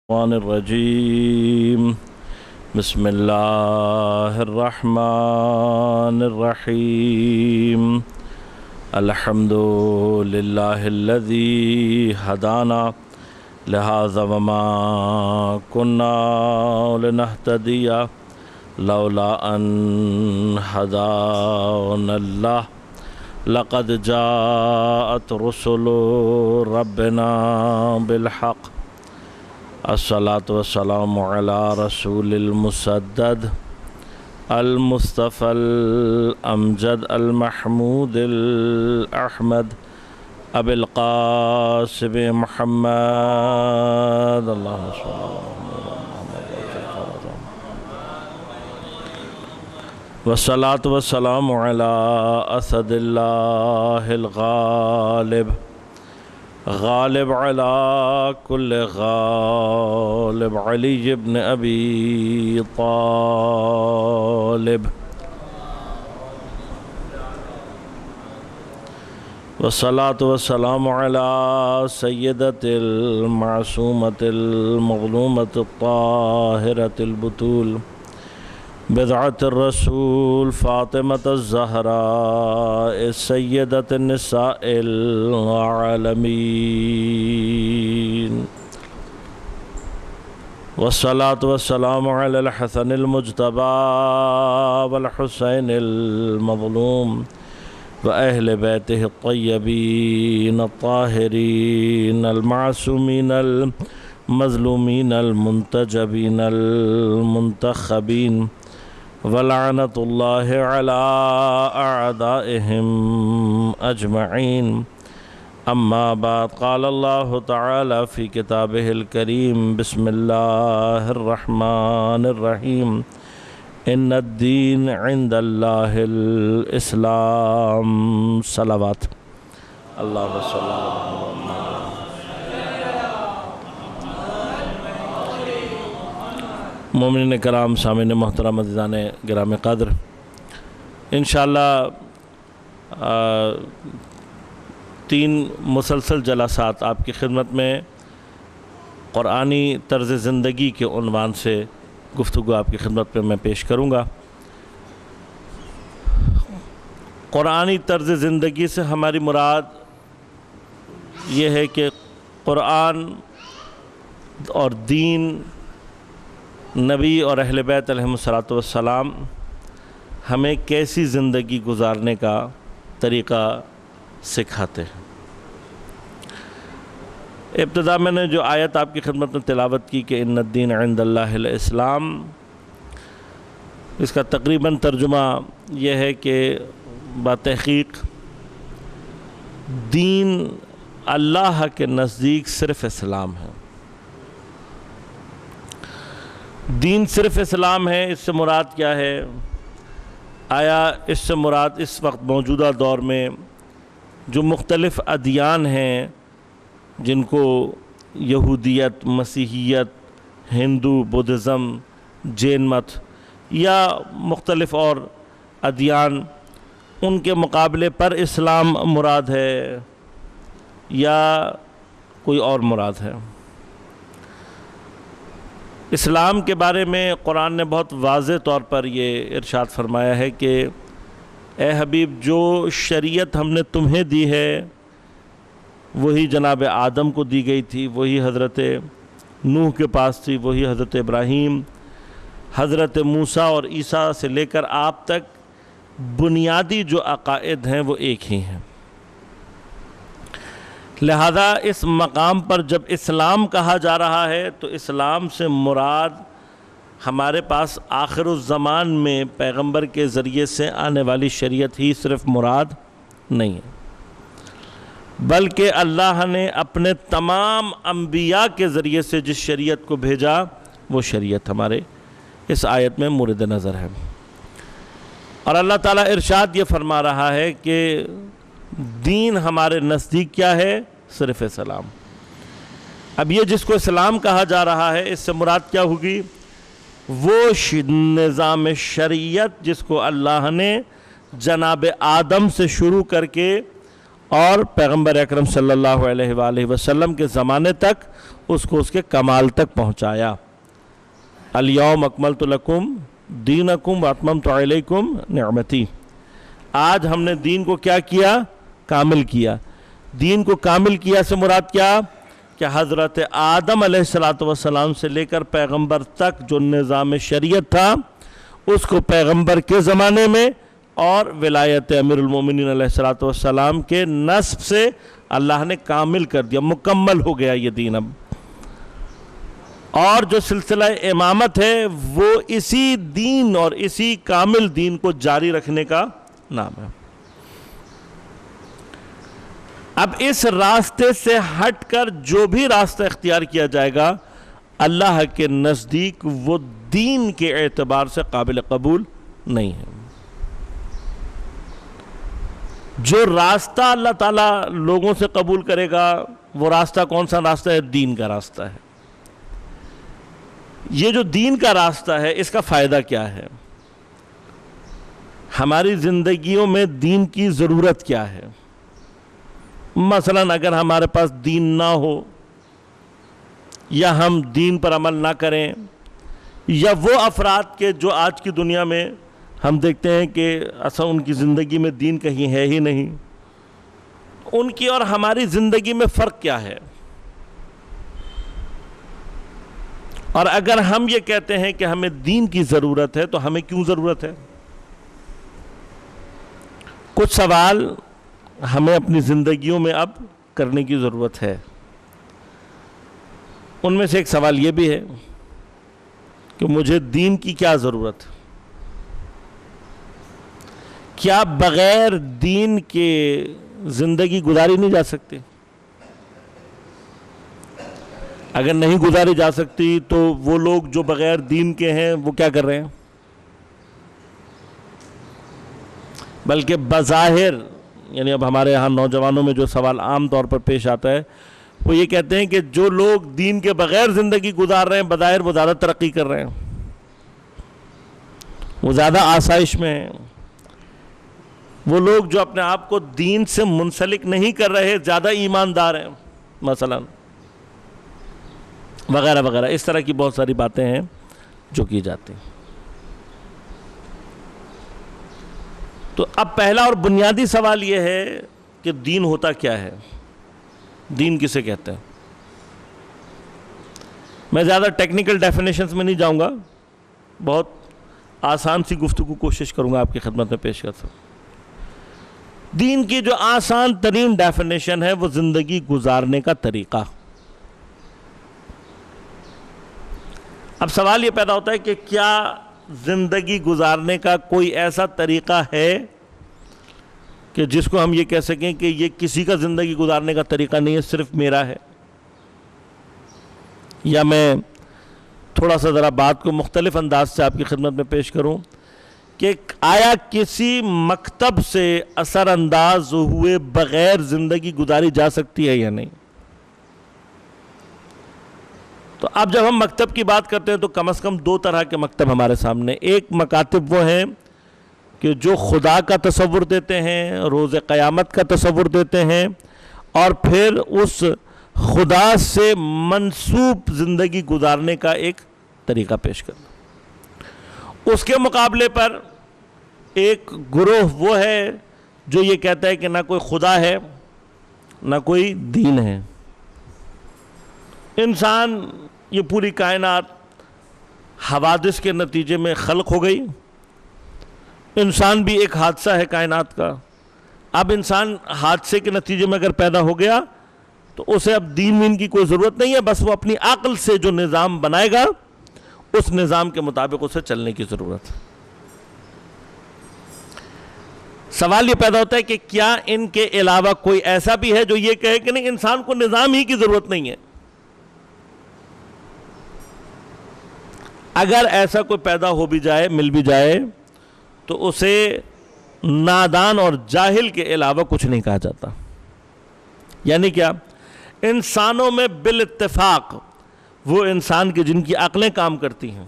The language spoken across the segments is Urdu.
الشيطان الرجيم بسم الله الرحمن الرحيم الحمد لله الذي هدانا لهذا وما كنا لنهتدي لولا أن هدانا الله لقد جاءت رسل ربنا بالحق الصلاة والسلام على رسول المسدد المصطفى الأمجد المحمود الأحمد أبي القاسم محمد اللهم صل على محمد والصلاة والسلام على أسد الله الغالب غالب على كل غالب علي بن أبي طالب والصلاة والسلام على سيدة المعصومة المظلومة الطاهرة البتول بضعة الرسول فاطمة الزهراء سيدة النساء العالمين والصلاة والسلام على الحسن المجتبى والحسين المظلوم وأهل بيته الطيبين الطاهرين المعصومين المظلومين المنتجبين المنتخبين ولعنة الله على أعدائهم أجمعين أما بعد قال الله تعالى في كتابه الكريم بسم الله الرحمن الرحيم إن الدين عند الله الإسلام صلوات اللهم صل على محمد مومنین کرام سامعین محترم عزیزان گرام قدر انشاءاللہ 3 مسلسل جلسات آپ کی خدمت میں قرآنی طرز زندگی کے عنوان سے گفتگو آپ کی خدمت میں میں پیش کروں گا۔ قرآنی طرز زندگی سے ہماری مراد یہ ہے کہ قرآن اور دین نبی اور اہل بیت علیہم السلام ہمیں کیسی زندگی گزارنے کا طریقہ سکھاتے ہیں۔ ابتدا میں نے جو آیت آپ کی خدمت میں تلاوت کی کہ ان الدین عند اللہ الاسلام، اس کا تقریباً ترجمہ یہ ہے کہ بتحقیق دین اللہ کے نزدیک صرف اسلام ہے۔ دین صرف اسلام ہے، اس سے مراد کیا ہے؟ آیا اس سے مراد اس وقت موجودہ دور میں جو مختلف ادیان ہیں جن کو یہودیت، مسیحیت، ہندو، بدھزم، جین مت یا مختلف اور ادیان، ان کے مقابلے پر اسلام مراد ہے یا کوئی اور مراد ہے؟ اسلام کے بارے میں قرآن نے بہت واضح طور پر یہ ارشاد فرمایا ہے کہ اے حبیب جو شریعت ہم نے تمہیں دی ہے وہی جناب آدم کو دی گئی تھی، وہی حضرت نوح کے پاس تھی، وہی حضرت ابراہیم، حضرت موسیٰ اور عیسیٰ سے لے کر آپ تک بنیادی جو عقائد ہیں وہ ایک ہی ہیں۔ لہذا اس مقام پر جب اسلام کہا جا رہا ہے تو اسلام سے مراد ہمارے پاس آخر الزمان میں پیغمبر کے ذریعے سے آنے والی شریعت ہی صرف مراد نہیں ہے، بلکہ اللہ نے اپنے تمام انبیاء کے ذریعے سے جس شریعت کو بھیجا وہ شریعت ہمارے اس آیت میں مورد نظر ہے۔ اور اللہ تعالیٰ ارشاد یہ فرما رہا ہے کہ دین ہمارے نزدیک کیا ہے؟ صرف اسلام۔ اب یہ جس کو اسلام کہا جا رہا ہے اس سے مراد کیا ہوگی؟ وہ نظام شریعت جس کو اللہ نے جناب آدم سے شروع کر کے اور پیغمبر اکرم صلی اللہ علیہ وآلہ وسلم کے زمانے تک اس کو اس کے کمال تک پہنچایا۔ الیوم اکملت لکم دینکم واتممت علیکم نعمتی، آج ہم نے دین کو کیا کیا؟ کامل کیا۔ دین کو کامل کیا سے مراد کیا؟ کہ حضرت آدم علیہ السلام سے لے کر پیغمبر تک جو نظام شریعت تھا اس کو پیغمبر کے زمانے میں اور ولایت امیر المومنین علیہ السلام کے نسب سے اللہ نے کامل کر دیا، مکمل ہو گیا یہ دین اب۔ اور جو سلسلہ امامت ہے وہ اسی دین اور اسی کامل دین کو جاری رکھنے کا نام ہے۔ اب اس راستے سے ہٹ کر جو بھی راستہ اختیار کیا جائے گا اللہ کے نزدیک وہ دین کے اعتبار سے قابل قبول نہیں ہے۔ جو راستہ اللہ تعالیٰ لوگوں سے قبول کرے گا وہ راستہ کون سا راستہ ہے؟ دین کا راستہ ہے۔ یہ جو دین کا راستہ ہے اس کا فائدہ کیا ہے؟ ہماری زندگیوں میں دین کی ضرورت کیا ہے؟ مثلا اگر ہمارے پاس دین نہ ہو یا ہم دین پر عمل نہ کریں، یا وہ افراد کے جو آج کی دنیا میں ہم دیکھتے ہیں کہ اصلا ان کی زندگی میں دین کہیں ہے ہی نہیں، ان کی اور ہماری زندگی میں فرق کیا ہے؟ اور اگر ہم یہ کہتے ہیں کہ ہمیں دین کی ضرورت ہے تو ہمیں کیوں ضرورت ہے؟ کچھ سوال ہمیں اپنی زندگیوں میں اب کرنے کی ضرورت ہے۔ ان میں سے ایک سوال یہ بھی ہے کہ مجھے دین کی کیا ضرورت؟ کیا بغیر دین کے زندگی گزاری نہیں جا سکتی؟ اگر نہیں گزاری جا سکتی تو وہ لوگ جو بغیر دین کے ہیں وہ کیا کر رہے ہیں؟ بلکہ بظاہر یعنی اب ہمارے یہاں نوجوانوں میں جو سوال عام طور پر پیش آتا ہے وہ یہ کہتے ہیں کہ جو لوگ دین کے بغیر زندگی گزار رہے ہیں بظاہر وہ زیادہ ترقی کر رہے ہیں، وہ زیادہ آسائش میں ہیں، وہ لوگ جو اپنے آپ کو دین سے منسلک نہیں کر رہے زیادہ ایماندار ہیں مثلا، وغیرہ وغیرہ۔ اس طرح کی بہت ساری باتیں ہیں جو کی جاتی ہیں۔ تو اب پہلا اور بنیادی سوال یہ ہے کہ دین ہوتا کیا ہے؟ دین کسے کہتے ہیں؟ میں زیادہ ٹیکنیکل ڈیفینیشنز میں نہیں جاؤں گا، بہت آسان سی گفتگو کوشش کروں گا آپ کی خدمت میں پیش کر سکوں۔ دین کی جو آسان ترین ڈیفینیشن ہے وہ زندگی گزارنے کا طریقہ۔ اب سوال یہ پیدا ہوتا ہے کہ کیا زندگی گزارنے کا کوئی ایسا طریقہ ہے کہ جس کو ہم یہ کہہ سکیں کہ یہ کسی کا زندگی گزارنے کا طریقہ نہیں ہے، صرف میرا ہے؟ یا میں تھوڑا سا ذرا بات کو مختلف انداز سے آپ کی خدمت میں پیش کروں کہ آیا کسی مکتب سے اثر انداز ہوئے بغیر زندگی گزاری جا سکتی ہے یا نہیں؟ تو اب جب ہم مکتب کی بات کرتے ہیں تو کم از کم دو طرح کے مکتب ہمارے سامنے۔ ایک مکاتب وہ ہیں کہ جو خدا کا تصور دیتے ہیں، روز قیامت کا تصور دیتے ہیں، اور پھر اس خدا سے منسوب زندگی گزارنے کا ایک طریقہ پیش کرنا۔ اس کے مقابلے پر ایک گروہ وہ ہے جو یہ کہتا ہے کہ نہ کوئی خدا ہے نہ کوئی دین ہے، انسان یہ پوری کائنات حوادث کے نتیجے میں خلق ہو گئی، انسان بھی ایک حادثہ ہے کائنات کا، اب انسان حادثے کے نتیجے میں اگر پیدا ہو گیا تو اسے اب دین وین کی کوئی ضرورت نہیں ہے، بس وہ اپنی عقل سے جو نظام بنائے گا اس نظام کے مطابق اسے چلنے کی ضرورت ہے۔ سوال یہ پیدا ہوتا ہے کہ کیا ان کے علاوہ کوئی ایسا بھی ہے جو یہ کہے کہ نہیں انسان کو نظام ہی کی ضرورت نہیں ہے؟ اگر ایسا کوئی پیدا ہو بھی جائے، مل بھی جائے، تو اسے نادان اور جاہل کے علاوہ کچھ نہیں کہا جاتا۔ یعنی کیا؟ انسانوں میں بالاتفاق وہ انسان کے جن کی عقلیں کام کرتی ہیں،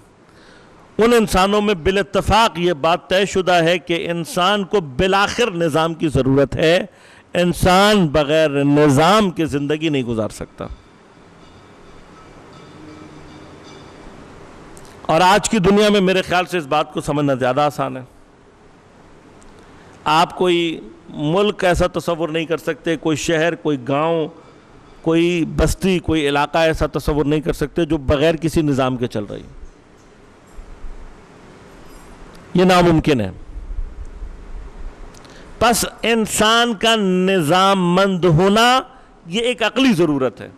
ان انسانوں میں بالاتفاق یہ بات طے شدہ ہے کہ انسان کو بالآخر نظام کی ضرورت ہے، انسان بغیر نظام کے زندگی نہیں گزار سکتا۔ اور آج کی دنیا میں میرے خیال سے اس بات کو سمجھنا زیادہ آسان ہے. آپ کوئی ملک ایسا تصور نہیں کر سکتے، کوئی شہر، کوئی گاؤں، کوئی بستی، کوئی علاقہ ایسا تصور نہیں کر سکتے جو بغیر کسی نظام کے چل رہی. یہ ناممکن ہے. پس انسان کا نظام مند ہونا یہ ایک عقلی ضرورت ہے.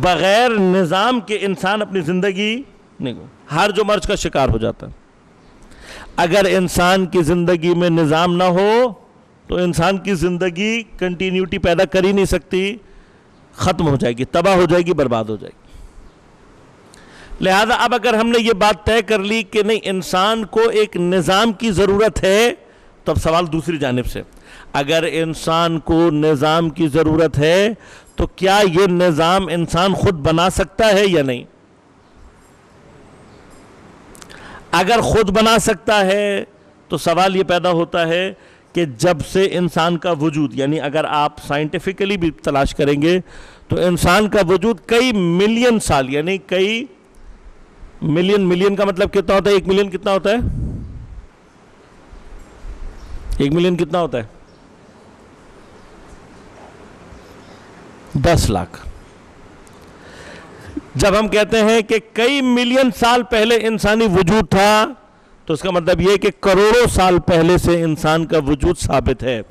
بغیر نظام کے انسان اپنی زندگی نہیں، ہرج و مرج کا شکار ہو جاتا ہے. اگر انسان کی زندگی میں نظام نہ ہو تو انسان کی زندگی کنٹینیوٹی پیدا کر ہی نہیں سکتی، ختم ہو جائے گی، تباہ ہو جائے گی، برباد ہو جائے گی. لہذا اب اگر ہم نے یہ بات طے کر لی کہ نہیں انسان کو ایک نظام کی ضرورت ہے، تو اب سوال دوسری جانب سے، اگر انسان کو نظام کی ضرورت ہے تو کیا یہ نظام انسان خود بنا سکتا ہے یا نہیں؟ اگر خود بنا سکتا ہے تو سوال یہ پیدا ہوتا ہے کہ جب سے انسان کا وجود، یعنی اگر آپ سائنٹیفکلی بھی تلاش کریں گے تو انسان کا وجود کئی ملین سال، یعنی کئی ملین کا مطلب کتنا ہوتا ہے؟ 1 ملین کتنا ہوتا ہے؟ 1 ملین کتنا ہوتا ہے؟ 10 لاکھ. جب ہم کہتے ہیں کہ کئی ملین سال پہلے انسانی وجود تھا تو اس کا مطلب یہ کہ کروڑوں سال پہلے سے انسان کا وجود ثابت ہے.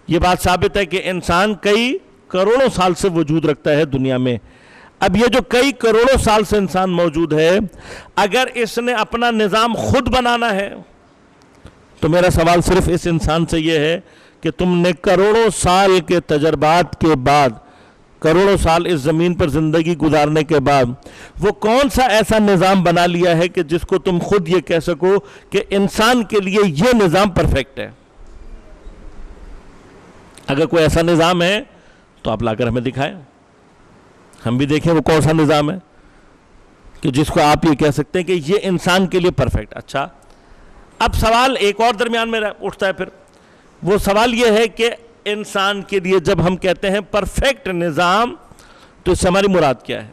یہ بات ثابت ہے کہ انسان کئی کروڑوں سال سے وجود رکھتا ہے دنیا میں. اب یہ جو کئی کروڑوں سال سے انسان موجود ہے، اگر اس نے اپنا نظام خود بنانا ہے تو میرا سوال صرف اس انسان سے یہ ہے کہ تم نے کروڑوں سال کے تجربات کے بعد، کروڑوں سال اس زمین پر زندگی گزارنے کے بعد وہ کون سا ایسا نظام بنا لیا ہے کہ جس کو تم خود یہ کہہ سکو کہ انسان کے لیے یہ نظام پرفیکٹ ہے؟ اگر کوئی ایسا نظام ہے تو آپ لا کر ہمیں دکھائیں، ہم بھی دیکھیں وہ کون سا نظام ہے کہ جس کو آپ یہ کہہ سکتے ہیں کہ یہ انسان کے لیے پرفیکٹ. اچھا، اب سوال ایک اور درمیان میں اٹھتا ہے. پھر وہ سوال یہ ہے کہ انسان کے لیے جب ہم کہتے ہیں پرفیکٹ نظام تو اس سے ہماری مراد کیا ہے؟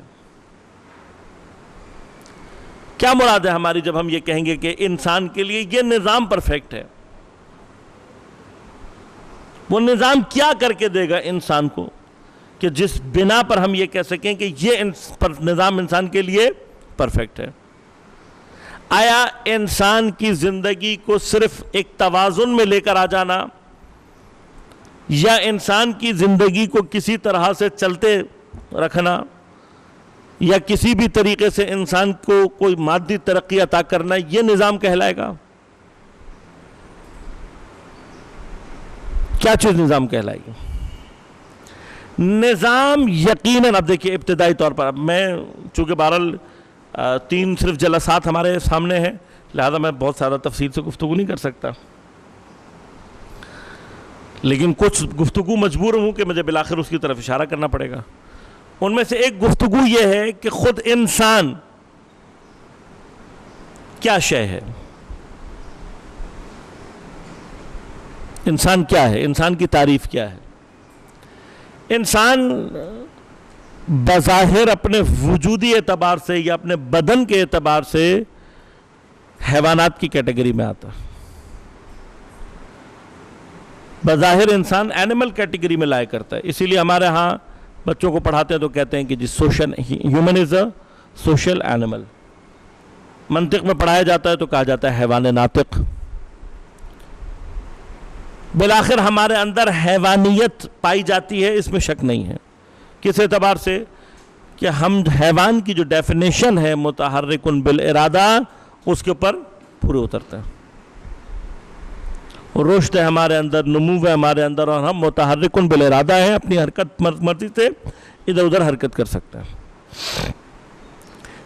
کیا مراد ہے ہماری جب ہم یہ کہیں گے کہ انسان کے لیے یہ نظام پرفیکٹ ہے؟ وہ نظام کیا کر کے دے گا انسان کو کہ جس بنا پر ہم یہ کہہ سکیں کہ یہ نظام انسان کے لیے پرفیکٹ ہے؟ آیا انسان کی زندگی کو صرف ایک توازن میں لے کر آ جانا، یا انسان کی زندگی کو کسی طرح سے چلتے رکھنا، یا کسی بھی طریقے سے انسان کو کوئی مادی ترقی عطا کرنا، یہ نظام کہلائے گا؟ کیا چیز نظام کہلائے گی؟ نظام یقیناً، اب دیکھیے ابتدائی طور پر، اب میں چونکہ بہرحال 3 صرف جلسات ہمارے سامنے ہیں، لہذا میں بہت زیادہ تفصیل سے گفتگو نہیں کر سکتا، لیکن کچھ گفتگو مجبور ہوں کہ مجھے بالآخر اس کی طرف اشارہ کرنا پڑے گا. ان میں سے ایک گفتگو یہ ہے کہ خود انسان کیا شے ہے؟ انسان کیا ہے؟ انسان کی تعریف کیا ہے؟ انسان بظاہر اپنے وجودی اعتبار سے یا اپنے بدن کے اعتبار سے حیوانات کی کیٹیگری میں آتا ہے. بظاہر انسان اینیمل کیٹیگری میں لائے کرتا ہے. اسی لیے ہمارے ہاں بچوں کو پڑھاتے ہیں تو کہتے ہیں کہ جی human is a social animal. منطق میں پڑھایا جاتا ہے تو کہا جاتا ہے حیوان ناطق. بالآخر ہمارے اندر حیوانیت پائی جاتی ہے، اس میں شک نہیں ہے. کس اعتبار سے؟ کہ ہم حیوان کی جو ڈیفینیشن ہے متحرکن بالارادہ، اس کے اوپر پورے اترتے ہیں. رشد ہے ہمارے اندر، نمو ہے ہمارے اندر، اور ہم متحرکن بالارادہ ہیں، اپنی حرکت مرضی سے ادھر ادھر حرکت کر سکتے ہیں.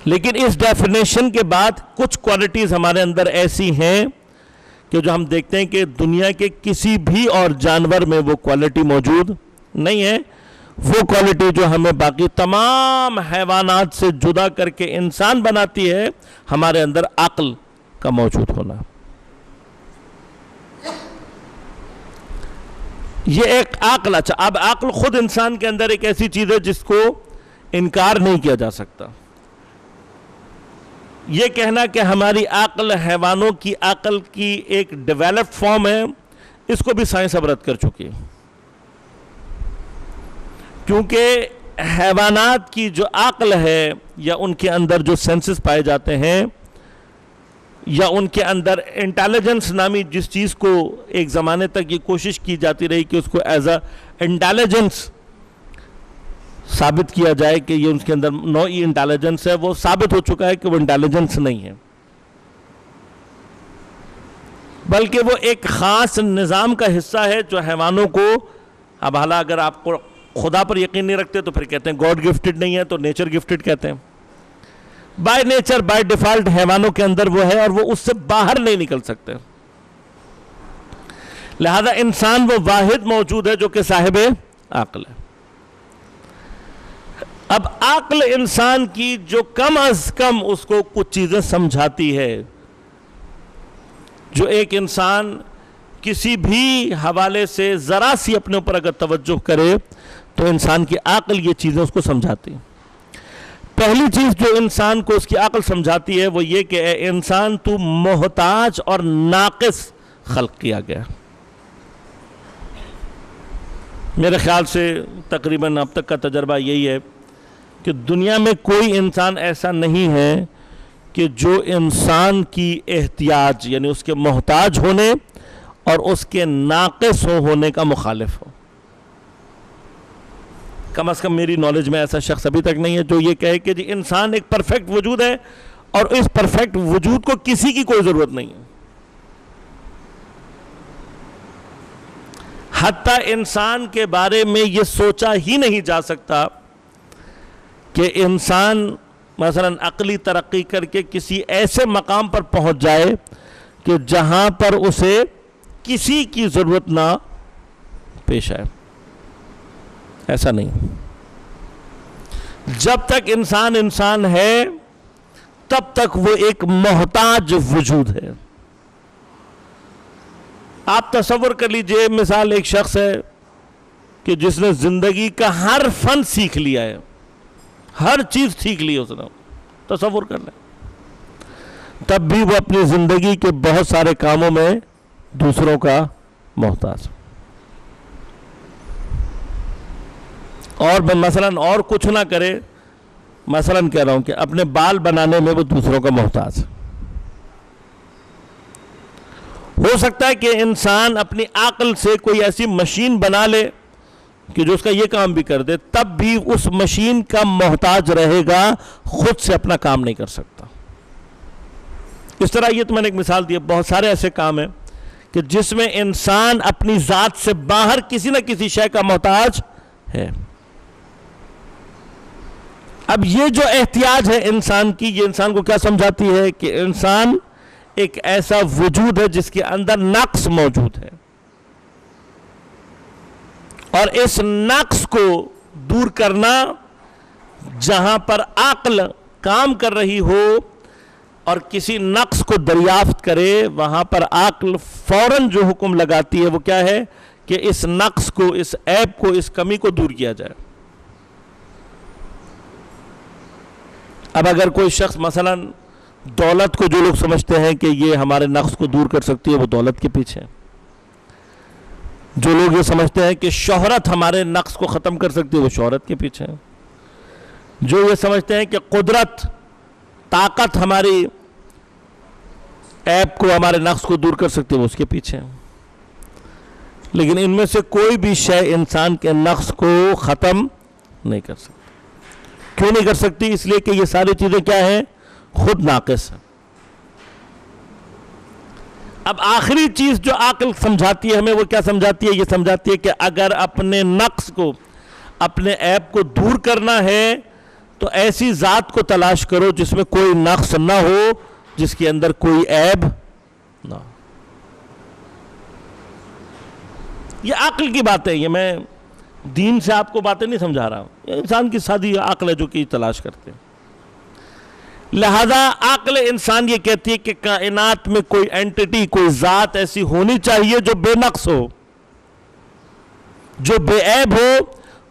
لیکن اس ڈیفینیشن کے بعد کچھ کوالٹیز ہمارے اندر ایسی ہیں کہ جو ہم دیکھتے ہیں کہ دنیا کے کسی بھی اور جانور میں وہ کوالٹی موجود نہیں ہے. وہ کوالٹی جو ہمیں باقی تمام حیوانات سے جدا کر کے انسان بناتی ہے، ہمارے اندر عقل کا موجود ہونا. یہ ایک عقل. اچھا، اب عقل خود انسان کے اندر ایک ایسی چیز ہے جس کو انکار نہیں کیا جا سکتا۔ یہ کہنا کہ ہماری عقل حیوانوں کی عقل کی ایک ڈیولپڈ فارم ہے، اس کو بھی سائنس اب رد کر چکی ہے، کیونکہ حیوانات کی جو عقل ہے یا ان کے اندر جو سینسز پائے جاتے ہیں یا ان کے اندر انٹیلیجنس نامی جس چیز کو ایک زمانے تک یہ کوشش کی جاتی رہی کہ اس کو ایز اے انٹیلیجنس ثابت کیا جائے کہ یہ ان کے اندر نوعی انٹیلیجنس ہے، وہ ثابت ہو چکا ہے کہ وہ انٹیلیجنس نہیں ہے، بلکہ وہ ایک خاص نظام کا حصہ ہے جو حیوانوں کو، اب حالا اگر آپ کو خدا پر یقین نہیں رکھتے تو پھر کہتے ہیں گاڈ گفٹڈ نہیں ہے، تو نیچر گفٹڈ کہتے ہیں۔ بائی نیچر بائی ڈیفالٹ حیوانوں کے اندر وہ ہے اور وہ اس سے باہر نہیں نکل سکتے، لہذا انسان وہ واحد موجود ہے جو کہ صاحب عقل ہے۔ اب عقل انسان کی جو کم از کم اس کو کچھ چیزیں سمجھاتی ہے، جو ایک انسان کسی بھی حوالے سے ذرا سی اپنے اوپر اگر توجہ کرے تو انسان کی عقل یہ چیزیں اس کو سمجھاتی ہیں۔ پہلی چیز جو انسان کو اس کی عقل سمجھاتی ہے وہ یہ کہ اے انسان تو محتاج اور ناقص خلق کیا گیا۔ میرے خیال سے تقریباً اب تک کا تجربہ یہی ہے کہ دنیا میں کوئی انسان ایسا نہیں ہے کہ جو انسان کی احتیاج یعنی اس کے محتاج ہونے اور اس کے ناقص ہونے کا مخالف ہو۔ کم از کم میری نالج میں ایسا شخص ابھی تک نہیں ہے جو یہ کہے کہ جی انسان ایک پرفیکٹ وجود ہے اور اس پرفیکٹ وجود کو کسی کی کوئی ضرورت نہیں ہے۔ حتیٰ انسان کے بارے میں یہ سوچا ہی نہیں جا سکتا کہ انسان مثلا عقلی ترقی کر کے کسی ایسے مقام پر پہنچ جائے کہ جہاں پر اسے کسی کی ضرورت نہ پیش آئے، ایسا نہیں۔ جب تک انسان انسان ہے تب تک وہ ایک محتاج وجود ہے۔ آپ تصور کر لیجئے، مثال ایک شخص ہے کہ جس نے زندگی کا ہر فن سیکھ لیا ہے، ہر چیز سیکھ لی اس نے، تصور کر لیں، تب بھی وہ اپنی زندگی کے بہت سارے کاموں میں دوسروں کا محتاج، اور مثلا اور کچھ نہ کرے، مثلا کہہ رہا ہوں کہ اپنے بال بنانے میں وہ دوسروں کا محتاج۔ ہو سکتا ہے کہ انسان اپنی عقل سے کوئی ایسی مشین بنا لے کہ جو اس کا یہ کام بھی کر دے، تب بھی اس مشین کا محتاج رہے گا، خود سے اپنا کام نہیں کر سکتا۔ اس طرح یہ تو میں نے ایک مثال دی ہے، بہت سارے ایسے کام ہیں کہ جس میں انسان اپنی ذات سے باہر کسی نہ کسی شے کا محتاج ہے۔ اب یہ جو احتیاج ہے انسان کی، یہ انسان کو کیا سمجھاتی ہے کہ انسان ایک ایسا وجود ہے جس کے اندر نقص موجود ہے، اور اس نقص کو دور کرنا، جہاں پر عقل کام کر رہی ہو اور کسی نقص کو دریافت کرے، وہاں پر عقل فوراً جو حکم لگاتی ہے وہ کیا ہے کہ اس نقص کو، اس عیب کو، اس کمی کو دور کیا جائے۔ اب اگر کوئی شخص مثلا دولت کو، جو لوگ سمجھتے ہیں کہ یہ ہمارے نقص کو دور کر سکتی ہے، وہ دولت کے پیچھے ہیں۔ جو لوگ یہ سمجھتے ہیں کہ شہرت ہمارے نقص کو ختم کر سکتی ہے، وہ شہرت کے پیچھے ہیں۔ جو یہ سمجھتے ہیں کہ قدرت، طاقت ہماری عیب کو، ہمارے نقص کو دور کر سکتی ہے، وہ اس کے پیچھے ہیں۔ لیکن ان میں سے کوئی بھی شے انسان کے نقص کو ختم نہیں کر سکتی۔ کیوں نہیں کر سکتی؟ اس لیے کہ یہ ساری چیزیں کیا ہیں؟ خود ناقص ہیں۔ اب آخری چیز جو عقل سمجھاتی ہے ہمیں، وہ کیا سمجھاتی ہے؟ یہ سمجھاتی ہے کہ اگر اپنے نقص کو، اپنے عیب کو دور کرنا ہے تو ایسی ذات کو تلاش کرو جس میں کوئی نقص نہ ہو، جس کے اندر کوئی عیب نہ ہو۔ یہ عقل کی بات ہے، یہ میں دین سے آپ کو باتیں نہیں سمجھا رہا ہوں، یہ انسان کی سادی عقل ہے جو کہ تلاش کرتے ہیں۔ لہذا عقل انسان یہ کہتی ہے کہ کائنات میں کوئی اینٹی، کوئی ذات ایسی ہونی چاہیے جو بے نقص ہو، جو بے عیب ہو،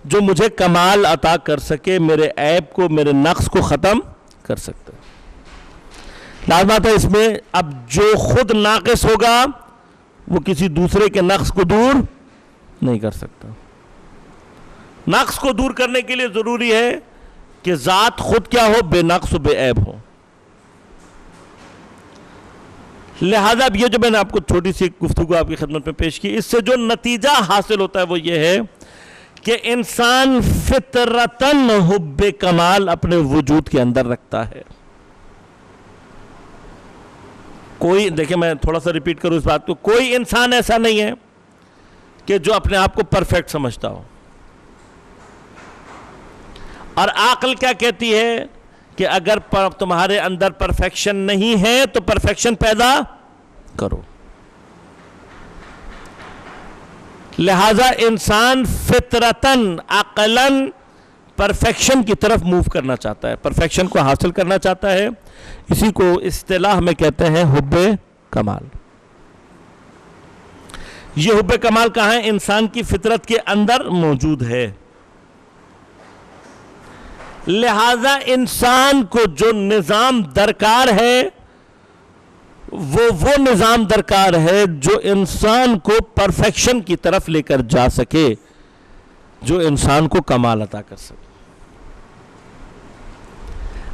جو مجھے کمال عطا کر سکے، میرے عیب کو، میرے نقص کو ختم کر سکتا ہے۔ لازمات ہے اس میں اب جو خود ناقص ہوگا وہ کسی دوسرے کے نقص کو دور نہیں کر سکتا۔ نقص کو دور کرنے کے لیے ضروری ہے کہ ذات خود کیا ہو، بے نقص و بے عیب ہو۔ لہذا اب یہ جو میں نے آپ کو چھوٹی سی گفتگو آپ کی خدمت میں پیش کی، اس سے جو نتیجہ حاصل ہوتا ہے وہ یہ ہے کہ انسان فطرتاً حب کمال اپنے وجود کے اندر رکھتا ہے۔ کوئی دیکھیں، میں تھوڑا سا ریپیٹ کروں اس بات کو، کوئی انسان ایسا نہیں ہے کہ جو اپنے آپ کو پرفیکٹ سمجھتا ہو۔ اور عقل کیا کہتی ہے کہ اگر تمہارے اندر پرفیکشن نہیں ہے تو پرفیکشن پیدا کرو۔ لہذا انسان فطرتاً عقلاً پرفیکشن کی طرف موو کرنا چاہتا ہے، پرفیکشن کو حاصل کرنا چاہتا ہے۔ اسی کو اصطلاح میں کہتے ہیں حب کمال۔ یہ حب کمال کہاں ہے؟ انسان کی فطرت کے اندر موجود ہے۔ لہذا انسان کو جو نظام درکار ہے وہ نظام درکار ہے جو انسان کو پرفیکشن کی طرف لے کر جا سکے، جو انسان کو کمال عطا کر سکے۔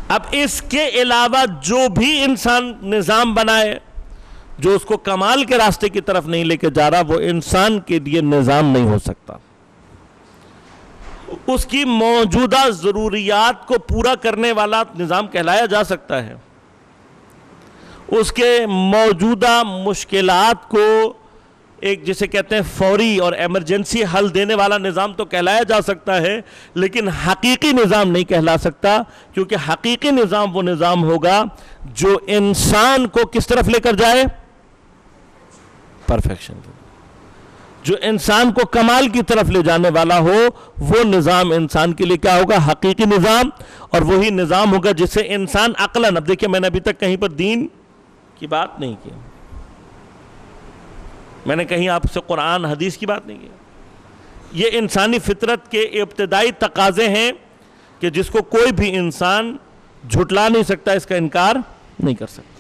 اب اس کے علاوہ جو بھی انسان نظام بنائے جو اس کو کمال کے راستے کی طرف نہیں لے کے جا رہا، وہ انسان کے لیے نظام نہیں ہو سکتا۔ اس کی موجودہ ضروریات کو پورا کرنے والا نظام کہلایا جا سکتا ہے، اس کے موجودہ مشکلات کو ایک جسے کہتے ہیں فوری اور ایمرجنسی حل دینے والا نظام تو کہلایا جا سکتا ہے، لیکن حقیقی نظام نہیں کہلا سکتا، کیونکہ حقیقی نظام وہ نظام ہوگا جو انسان کو کس طرف لے کر جائے؟ پرفیکشن، جو انسان کو کمال کی طرف لے جانے والا ہو، وہ نظام انسان کے لیے کیا ہوگا؟ حقیقی نظام۔ اور وہی نظام ہوگا جسے انسان عقلاً، اب دیکھیں میں نے ابھی تک کہیں پر دین کی بات نہیں کی، میں نے کہیں آپ سے قرآن حدیث کی بات نہیں کی۔ یہ انسانی فطرت کے ابتدائی تقاضے ہیں کہ جس کو کوئی بھی انسان جھٹلا نہیں سکتا، اس کا انکار نہیں کر سکتا۔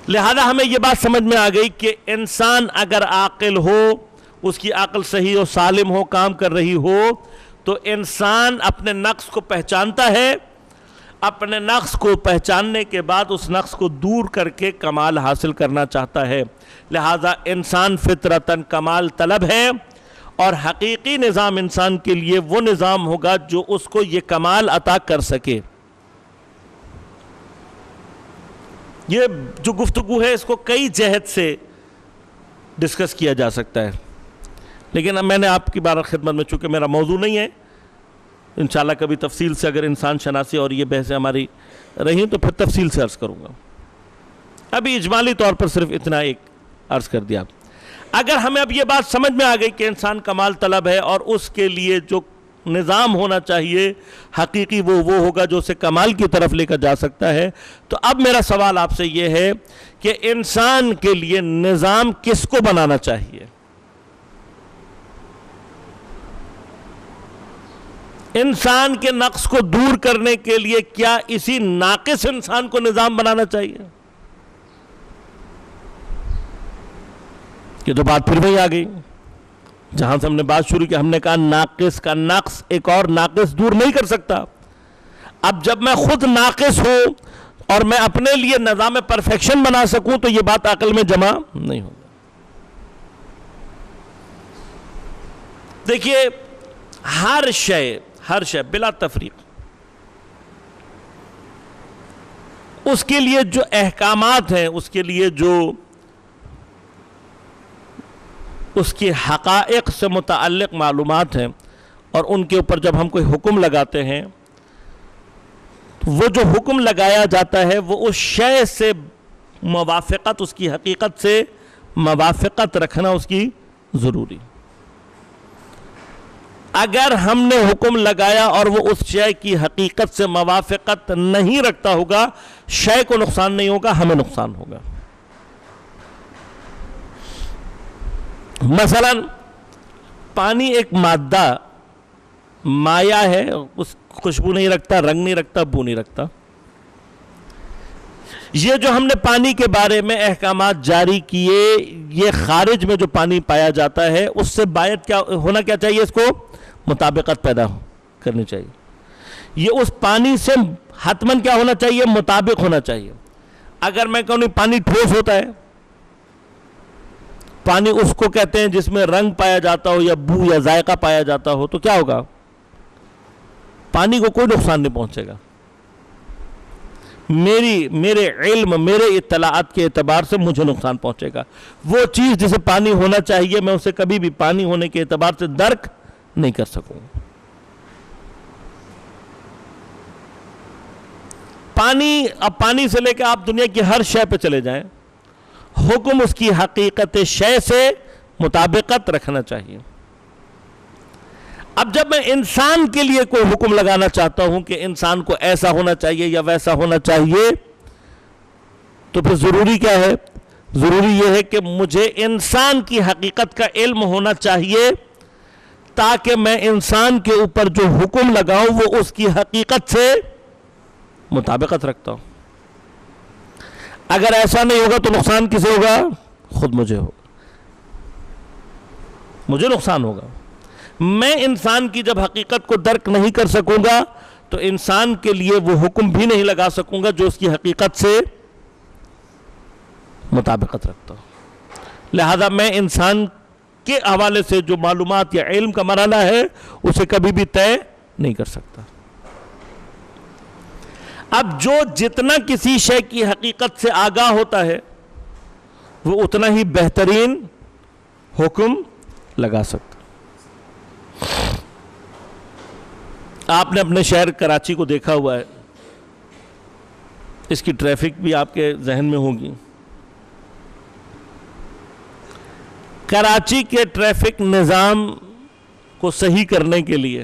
لہذا ہمیں یہ بات سمجھ میں آ گئی کہ انسان اگر عاقل ہو، اس کی عقل صحیح و سالم ہو، کام کر رہی ہو، تو انسان اپنے نقص کو پہچانتا ہے، اپنے نقص کو پہچاننے کے بعد اس نقص کو دور کر کے کمال حاصل کرنا چاہتا ہے۔ لہذا انسان فطرتاً کمال طلب ہے، اور حقیقی نظام انسان کے لیے وہ نظام ہوگا جو اس کو یہ کمال عطا کر سکے۔ یہ جو گفتگو ہے اس کو کئی جہت سے ڈسکس کیا جا سکتا ہے، لیکن اب میں نے آپ کی بار خدمت میں، چونکہ میرا موضوع نہیں ہے، انشاءاللہ کبھی تفصیل سے اگر انسان شناسی اور یہ بحثیں ہماری رہیں تو پھر تفصیل سے عرض کروں گا۔ ابھی اجمالی طور پر صرف اتنا ایک عرض کر دیا۔ اگر ہمیں اب یہ بات سمجھ میں آ گئی کہ انسان کمال طلب ہے اور اس کے لیے جو نظام ہونا چاہیے حقیقی وہ ہوگا جو اسے کمال کی طرف لے کر جا سکتا ہے، تو اب میرا سوال آپ سے یہ ہے کہ انسان کے لیے نظام کس کو بنانا چاہیے؟ انسان کے نقص کو دور کرنے کے لیے کیا اسی ناقص انسان کو نظام بنانا چاہیے؟ یہ تو بات پھر وہی آ گئی جہاں سے ہم نے بات شروع کی۔ ہم نے کہا ناقص کا نقص ایک اور ناقص دور نہیں کر سکتا۔ اب جب میں خود ناقص ہوں اور میں اپنے لیے نظام پرفیکشن بنا سکوں تو یہ بات عقل میں جمع نہیں ہوگا۔ دیکھیے، ہر شے بلا تفریق اس کے لیے جو احکامات ہیں، اس کے لیے جو اس کے حقائق سے متعلق معلومات ہیں، اور ان کے اوپر جب ہم کوئی حکم لگاتے ہیں، وہ جو حکم لگایا جاتا ہے وہ اس شے سے موافقت، اس کی حقیقت سے موافقت رکھنا اس کی ضروری۔ اگر ہم نے حکم لگایا اور وہ اس شے کی حقیقت سے موافقت نہیں رکھتا ہوگا، شے کو نقصان نہیں ہوگا، ہمیں نقصان ہوگا۔ مثلا پانی ایک مادہ مایا ہے، اس خوشبو نہیں رکھتا، رنگ نہیں رکھتا، بو نہیں رکھتا۔ یہ جو ہم نے پانی کے بارے میں احکامات جاری کیے، یہ خارج میں جو پانی پایا جاتا ہے اس سے باید کیا ہونا کیا چاہیے؟ اس کو مطابقت پیدا کرنی چاہیے۔ یہ اس پانی سے حتماً کیا ہونا چاہیے؟ مطابق ہونا چاہیے۔ اگر میں کہوں پانی ٹھوس ہوتا ہے، پانی اس کو کہتے ہیں جس میں رنگ پایا جاتا ہو یا بو یا ذائقہ پایا جاتا ہو، تو کیا ہوگا؟ پانی کو کوئی نقصان نہیں پہنچے گا۔ میرے علم، میرے اطلاعات کے اعتبار سے مجھے نقصان پہنچے گا۔ وہ چیز جسے پانی ہونا چاہیے میں اسے کبھی بھی پانی ہونے کے اعتبار سے درک نہیں کر سکوں گا۔ پانی سے لے کے آپ دنیا کی ہر شے پہ چلے جائیں، حکم اس کی حقیقت شے سے مطابقت رکھنا چاہیے۔ اب جب میں انسان کے لیے کوئی حکم لگانا چاہتا ہوں کہ انسان کو ایسا ہونا چاہیے یا ویسا ہونا چاہیے، تو پھر ضروری کیا ہے؟ ضروری یہ ہے کہ مجھے انسان کی حقیقت کا علم ہونا چاہیے، تاکہ میں انسان کے اوپر جو حکم لگاؤں وہ اس کی حقیقت سے مطابقت رکھتا ہوں۔ اگر ایسا نہیں ہوگا تو نقصان کسے ہوگا؟ خود مجھے ہوگا، مجھے نقصان ہوگا۔ میں انسان کی جب حقیقت کو درک نہیں کر سکوں گا تو انسان کے لیے وہ حکم بھی نہیں لگا سکوں گا جو اس کی حقیقت سے مطابقت رکھتا ہوں۔ لہذا میں انسان کے حوالے سے جو معلومات یا علم کا مرحلہ ہے اسے کبھی بھی طے نہیں کر سکتا۔ اب جو جتنا کسی شے کی حقیقت سے آگاہ ہوتا ہے وہ اتنا ہی بہترین حکم لگا سکتا۔ آپ نے اپنے شہر کراچی کو دیکھا ہوا ہے، اس کی ٹریفک بھی آپ کے ذہن میں ہوگی۔ کراچی کے ٹریفک نظام کو صحیح کرنے کے لیے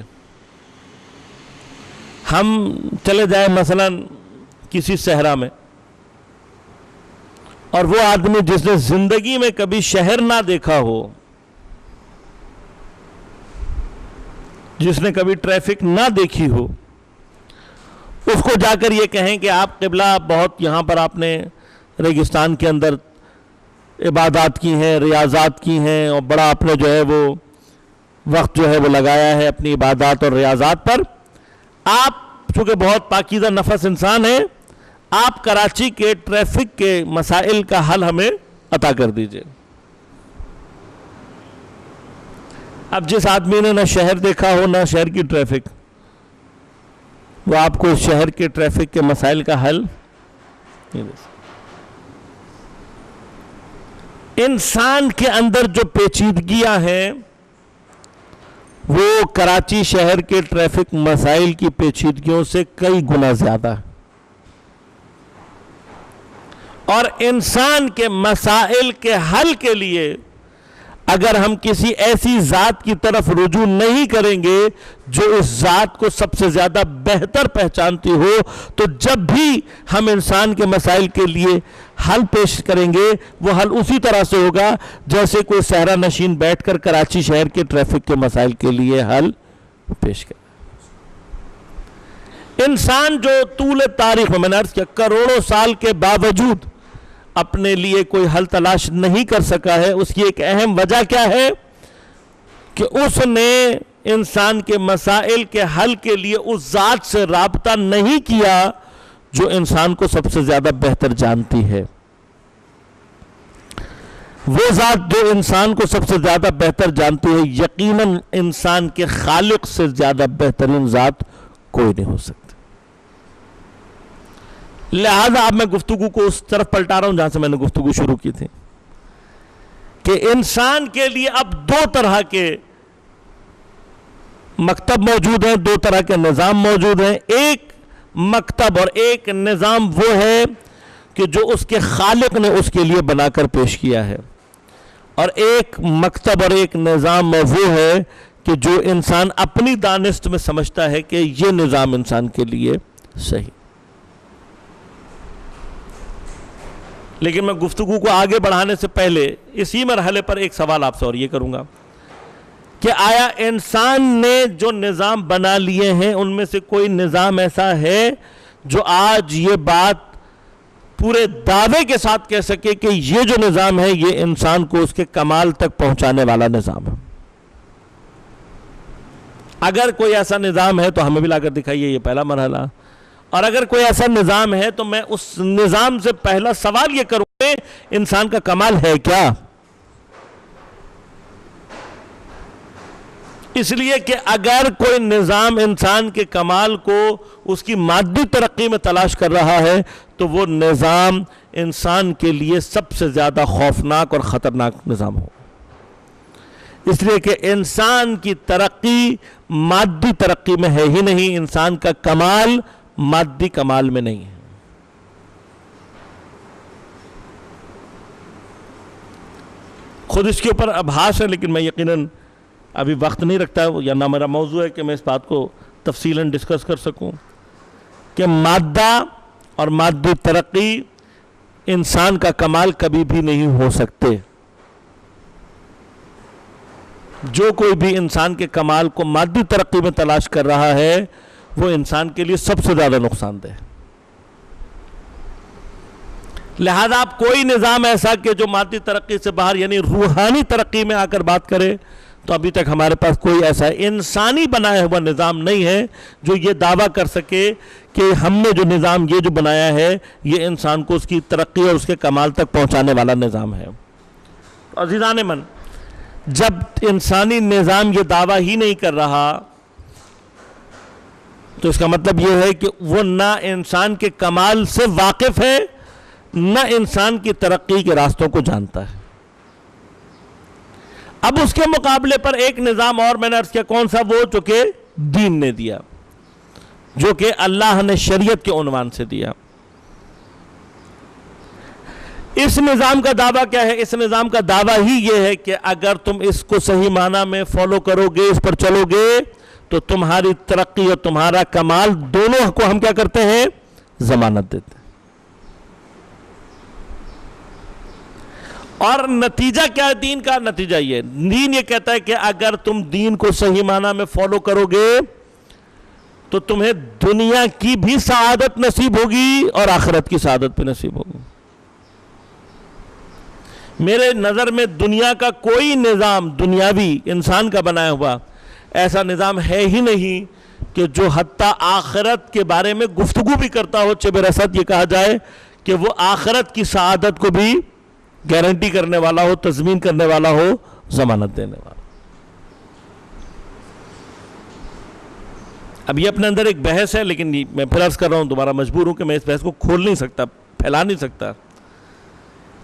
ہم چلے جائیں مثلا کسی صحرا میں، اور وہ آدمی جس نے زندگی میں کبھی شہر نہ دیکھا ہو، جس نے کبھی ٹریفک نہ دیکھی ہو، اس کو جا کر یہ کہیں کہ آپ قبلہ بہت یہاں پر آپ نے ریگستان کے اندر عبادات کی ہیں، ریاضات کی ہیں، اور بڑا آپ نے جو ہے وہ وقت جو ہے وہ لگایا ہے اپنی عبادات اور ریاضات پر، آپ چونکہ بہت پاکیزہ نفس انسان ہیں، آپ کراچی کے ٹریفک کے مسائل کا حل ہمیں عطا کر دیجئے۔ اب جس آدمی نے نہ شہر دیکھا ہو نہ شہر کی ٹریفک، وہ آپ کو شہر کے ٹریفک کے مسائل کا حل نہیں دے سکتا۔ انسان کے اندر جو پیچیدگیاں ہیں وہ کراچی شہر کے ٹریفک مسائل کی پیچیدگیوں سے کئی گنا زیادہ ہے، اور انسان کے مسائل کے حل کے لیے اگر ہم کسی ایسی ذات کی طرف رجوع نہیں کریں گے جو اس ذات کو سب سے زیادہ بہتر پہچانتی ہو، تو جب بھی ہم انسان کے مسائل کے لیے حل پیش کریں گے وہ حل اسی طرح سے ہوگا جیسے کوئی صحرا نشین بیٹھ کر کراچی شہر کے ٹریفک کے مسائل کے لیے حل پیش کرے۔ انسان جو طول تاریخ میں نے عرض کیا کروڑوں سال کے باوجود اپنے لیے کوئی حل تلاش نہیں کر سکا ہے، اس کی ایک اہم وجہ کیا ہے کہ اس نے انسان کے مسائل کے حل کے لیے اس ذات سے رابطہ نہیں کیا جو انسان کو سب سے زیادہ بہتر جانتی ہے۔ وہ ذات جو انسان کو سب سے زیادہ بہتر جانتی ہے، یقیناً انسان کے خالق سے زیادہ بہترین ذات کوئی نہیں ہو سکتی۔ لہذا اب میں گفتگو کو اس طرف پلٹا رہا ہوں جہاں سے میں نے گفتگو شروع کی تھی کہ انسان کے لیے اب دو طرح کے مکتب موجود ہیں، دو طرح کے نظام موجود ہیں۔ ایک مکتب اور ایک نظام وہ ہے کہ جو اس کے خالق نے اس کے لیے بنا کر پیش کیا ہے، اور ایک مکتب اور ایک نظام وہ ہے کہ جو انسان اپنی دانست میں سمجھتا ہے کہ یہ نظام انسان کے لیے صحیح۔ لیکن میں گفتگو کو آگے بڑھانے سے پہلے اسی مرحلے پر ایک سوال آپ سے اور یہ کروں گا کہ آیا انسان نے جو نظام بنا لیے ہیں ان میں سے کوئی نظام ایسا ہے جو آج یہ بات پورے دعوے کے ساتھ کہہ سکے کہ یہ جو نظام ہے یہ انسان کو اس کے کمال تک پہنچانے والا نظام ہے؟ اگر کوئی ایسا نظام ہے تو ہمیں بھی لا کر دکھائیے، یہ پہلا مرحلہ. اور اگر کوئی ایسا نظام ہے تو میں اس نظام سے پہلا سوال یہ کروں کہ انسان کا کمال ہے کیا؟ اس لیے کہ اگر کوئی نظام انسان کے کمال کو اس کی مادی ترقی میں تلاش کر رہا ہے تو وہ نظام انسان کے لیے سب سے زیادہ خوفناک اور خطرناک نظام ہو. اس لیے کہ انسان کی ترقی مادی ترقی میں ہے ہی نہیں، انسان کا کمال مادی کمال میں نہیں ہے. خود اس کے اوپر ابحاث ہے، لیکن میں یقیناً ابھی وقت نہیں رکھتا یا نہ میرا موضوع ہے کہ میں اس بات کو تفصیلاً ڈسکس کر سکوں کہ مادہ اور مادی ترقی انسان کا کمال کبھی بھی نہیں ہو سکتے. جو کوئی بھی انسان کے کمال کو مادی ترقی میں تلاش کر رہا ہے وہ انسان کے لیے سب سے زیادہ نقصان دہ. لہذا آپ کوئی نظام ایسا کہ جو مادی ترقی سے باہر یعنی روحانی ترقی میں آ کر بات کرے تو ابھی تک ہمارے پاس کوئی ایسا انسانی بنایا ہوا نظام نہیں ہے جو یہ دعویٰ کر سکے کہ ہم نے جو نظام یہ جو بنایا ہے یہ انسان کو اس کی ترقی اور اس کے کمال تک پہنچانے والا نظام ہے. عزیزان من، جب انسانی نظام یہ دعویٰ ہی نہیں کر رہا تو اس کا مطلب یہ ہے کہ وہ نہ انسان کے کمال سے واقف ہے نہ انسان کی ترقی کے راستوں کو جانتا ہے. اب اس کے مقابلے پر ایک نظام اور میں نے عرض کیا، کون سا؟ وہ جو کہ دین نے دیا، جو کہ اللہ نے شریعت کے عنوان سے دیا. اس نظام کا دعویٰ کیا ہے؟ اس نظام کا دعویٰ ہی یہ ہے کہ اگر تم اس کو صحیح معنی میں فالو کرو گے، اس پر چلو گے تو تمہاری ترقی اور تمہارا کمال دونوں کو ہم کیا کرتے ہیں؟ ضمانت دیتے ہیں. اور نتیجہ کیا ہے دین کا؟ نتیجہ یہ دین یہ کہتا ہے کہ اگر تم دین کو صحیح معنی میں فالو کرو گے تو تمہیں دنیا کی بھی سعادت نصیب ہوگی اور آخرت کی سعادت بھی نصیب ہوگی. میرے نظر میں دنیا کا کوئی نظام دنیاوی انسان کا بنایا ہوا ایسا نظام ہے ہی نہیں کہ جو حتیٰ آخرت کے بارے میں گفتگو بھی کرتا ہو، چہ برسد یہ کہا جائے کہ وہ آخرت کی سعادت کو بھی گارنٹی کرنے والا ہو، تضمین کرنے والا ہو، ضمانت دینے والا. اب یہ اپنے اندر ایک بحث ہے، لیکن میں پھر عرض کر رہا ہوں، دوبارہ مجبور ہوں کہ میں اس بحث کو کھول نہیں سکتا، پھیلا نہیں سکتا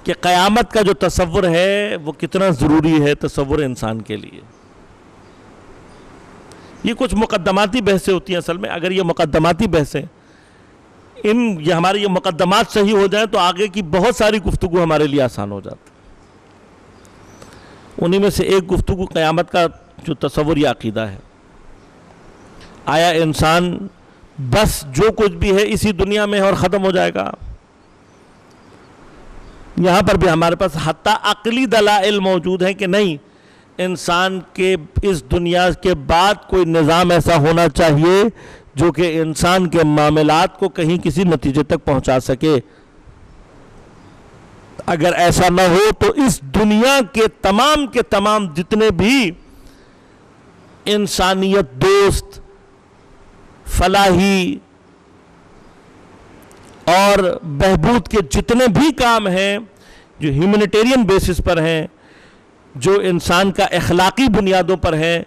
کہ قیامت کا جو تصور ہے وہ کتنا ضروری ہے تصور انسان کے لیے. یہ کچھ مقدماتی بحثیں ہوتی ہیں اصل میں. اگر یہ مقدماتی بحثیں یہ ہماری یہ مقدمات صحیح ہو جائیں تو آگے کی بہت ساری گفتگو ہمارے لیے آسان ہو جاتی. انہی میں سے ایک گفتگو قیامت کا جو تصور یا عقیدہ ہے. آیا انسان بس جو کچھ بھی ہے اسی دنیا میں ہے اور ختم ہو جائے گا؟ یہاں پر بھی ہمارے پاس حتیٰ عقلی دلائل موجود ہیں کہ نہیں، انسان کے اس دنیا کے بعد کوئی نظام ایسا ہونا چاہیے جو کہ انسان کے معاملات کو کہیں کسی نتیجے تک پہنچا سکے. اگر ایسا نہ ہو تو اس دنیا کے تمام جتنے بھی انسانیت دوست، فلاحی اور بہبود کے جتنے بھی کام ہیں جو ہیومینیٹیرین بیسس پر ہیں، جو انسان کا اخلاقی بنیادوں پر ہیں،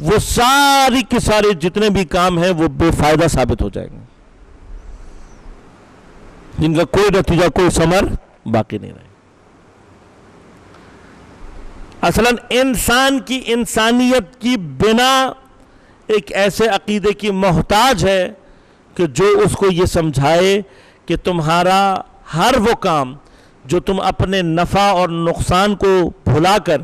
وہ ساری کے سارے جتنے بھی کام ہیں وہ بے فائدہ ثابت ہو جائیں گے، جن کا کوئی نتیجہ کوئی ثمر باقی نہیں رہے. اصلاً انسان کی انسانیت کی بنا ایک ایسے عقیدے کی محتاج ہے کہ جو اس کو یہ سمجھائے کہ تمہارا ہر وہ کام جو تم اپنے نفع اور نقصان کو بھلا کر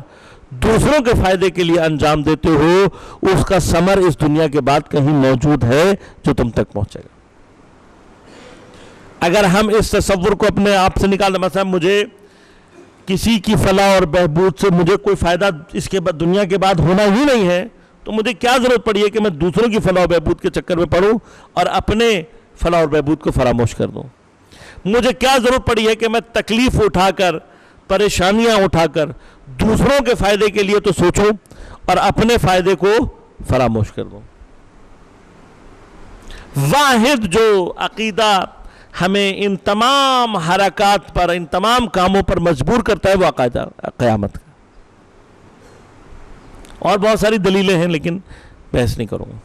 دوسروں کے فائدے کے لیے انجام دیتے ہو، اس کا ثمر اس دنیا کے بعد کہیں موجود ہے جو تم تک پہنچے گا. اگر ہم اس تصور کو اپنے آپ سے نکال دیں، مثلا مجھے کسی کی فلاح اور بہبود سے مجھے کوئی فائدہ اس کے بعد دنیا کے بعد ہونا ہی نہیں ہے، تو مجھے کیا ضرورت پڑی ہے کہ میں دوسروں کی فلاح و بہبود کے چکر میں پڑوں اور اپنے فلاح اور بہبود کو فراموش کر دوں؟ مجھے کیا ضرورت پڑی ہے کہ میں تکلیف اٹھا کر، پریشانیاں اٹھا کر دوسروں کے فائدے کے لیے تو سوچوں اور اپنے فائدے کو فراموش کر دوں؟ واحد جو عقیدہ ہمیں ان تمام حرکات پر، ان تمام کاموں پر مجبور کرتا ہے، وہ عقیدہ قیامت کا۔ اور بہت ساری دلیلیں ہیں لیکن بحث نہیں کروں گا۔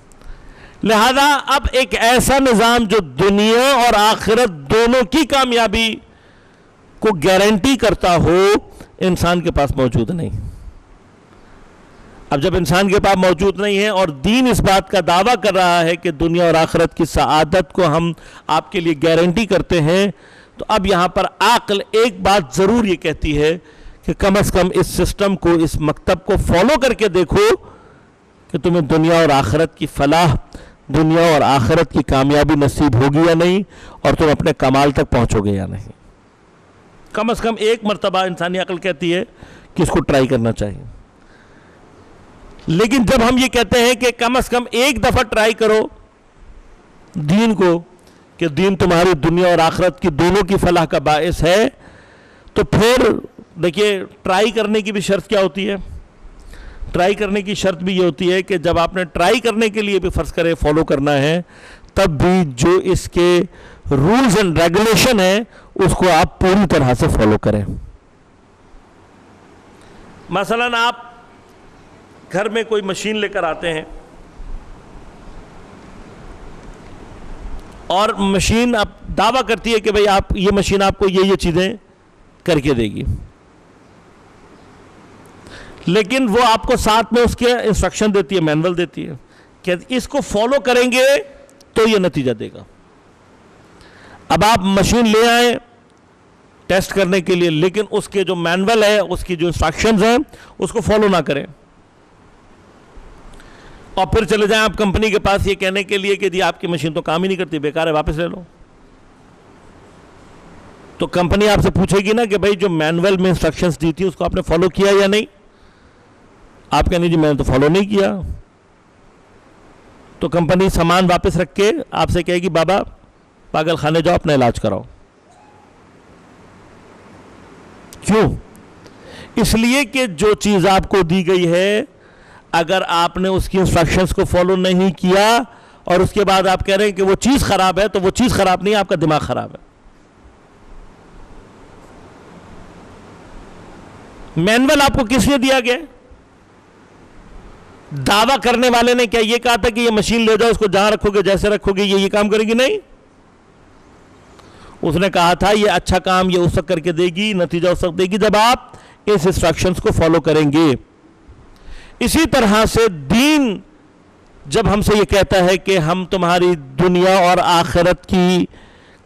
لہذا اب ایک ایسا نظام جو دنیا اور آخرت دونوں کی کامیابی کو گارنٹی کرتا ہو، انسان کے پاس موجود نہیں۔ اب جب انسان کے پاس موجود نہیں ہے اور دین اس بات کا دعویٰ کر رہا ہے کہ دنیا اور آخرت کی سعادت کو ہم آپ کے لیے گارنٹی کرتے ہیں، تو اب یہاں پر عقل ایک بات ضرور یہ کہتی ہے کہ کم از کم اس سسٹم کو، اس مکتب کو فالو کر کے دیکھو کہ تمہیں دنیا اور آخرت کی فلاح، دنیا اور آخرت کی کامیابی نصیب ہوگی یا نہیں، اور تم اپنے کمال تک پہنچو گے یا نہیں۔ کم از کم ایک مرتبہ انسانی عقل کہتی ہے کہ اس کو ٹرائی کرنا چاہیے۔ لیکن جب ہم یہ کہتے ہیں کہ کم از کم ایک دفعہ ٹرائی کرو دین کو، کہ دین تمہاری دنیا اور آخرت کی دونوں کی فلاح کا باعث ہے، تو پھر دیکھیے ٹرائی کرنے کی بھی شرط کیا ہوتی ہے؟ ٹرائی کرنے کی شرط بھی یہ ہوتی ہے کہ جب آپ نے ٹرائی کرنے کے لیے بھی فرض کرے فالو کرنا ہے، تب بھی جو اس کے رولز اینڈ ریگولیشن ہیں اس کو آپ پوری طرح سے فالو کریں۔ مثلاً آپ گھر میں کوئی مشین لے کر آتے ہیں اور مشین اب دعویٰ کرتی ہے کہ بھئی آپ یہ مشین آپ کو یہ چیزیں کر کے دے گی، لیکن وہ آپ کو ساتھ میں اس کے انسٹرکشن دیتی ہے، مینول دیتی ہے کہ اس کو فالو کریں گے تو یہ نتیجہ دے گا۔ اب آپ مشین لے آئیں ٹیسٹ کرنے کے لیے، لیکن اس کے جو مینول ہے، اس کی جو انسٹرکشنز ہیں، اس کو فالو نہ کریں، اور پھر چلے جائیں آپ کمپنی کے پاس یہ کہنے کے لیے کہ جی آپ کی مشین تو کام ہی نہیں کرتی، بیکار ہے، واپس لے لو، تو کمپنی آپ سے پوچھے گی نا کہ بھئی جو مینول میں انسٹرکشنز دی تھی اس کو آپ نے فالو کیا یا نہیں؟ آپ کہنے جی میں نے تو فالو نہیں کیا، تو کمپنی سامان واپس رکھ کے آپ سے کہے گی بابا پاگل خانے جاؤ، اپنا علاج کراؤ۔ کیوں؟ اس لیے کہ جو چیز آپ کو دی گئی ہے، اگر آپ نے اس کی انسٹرکشنز کو فالو نہیں کیا اور اس کے بعد آپ کہہ رہے ہیں کہ وہ چیز خراب ہے، تو وہ چیز خراب نہیں ہے، آپ کا دماغ خراب ہے۔ مینول آپ کو کس نے دیا گیا؟ دعویٰ کرنے والے نے کیا یہ کہا تھا کہ یہ مشین لے جاؤ، اس کو جہاں رکھو گے، جیسے رکھو گے یہ کام کرے گی؟ نہیں، اس نے کہا تھا یہ اچھا کام یہ اس وقت کر کے دے گی، نتیجہ اس وقت دے گی جب آپ اس انسٹرکشنز کو فالو کریں گے۔ اسی طرح سے دین جب ہم سے یہ کہتا ہے کہ ہم تمہاری دنیا اور آخرت کی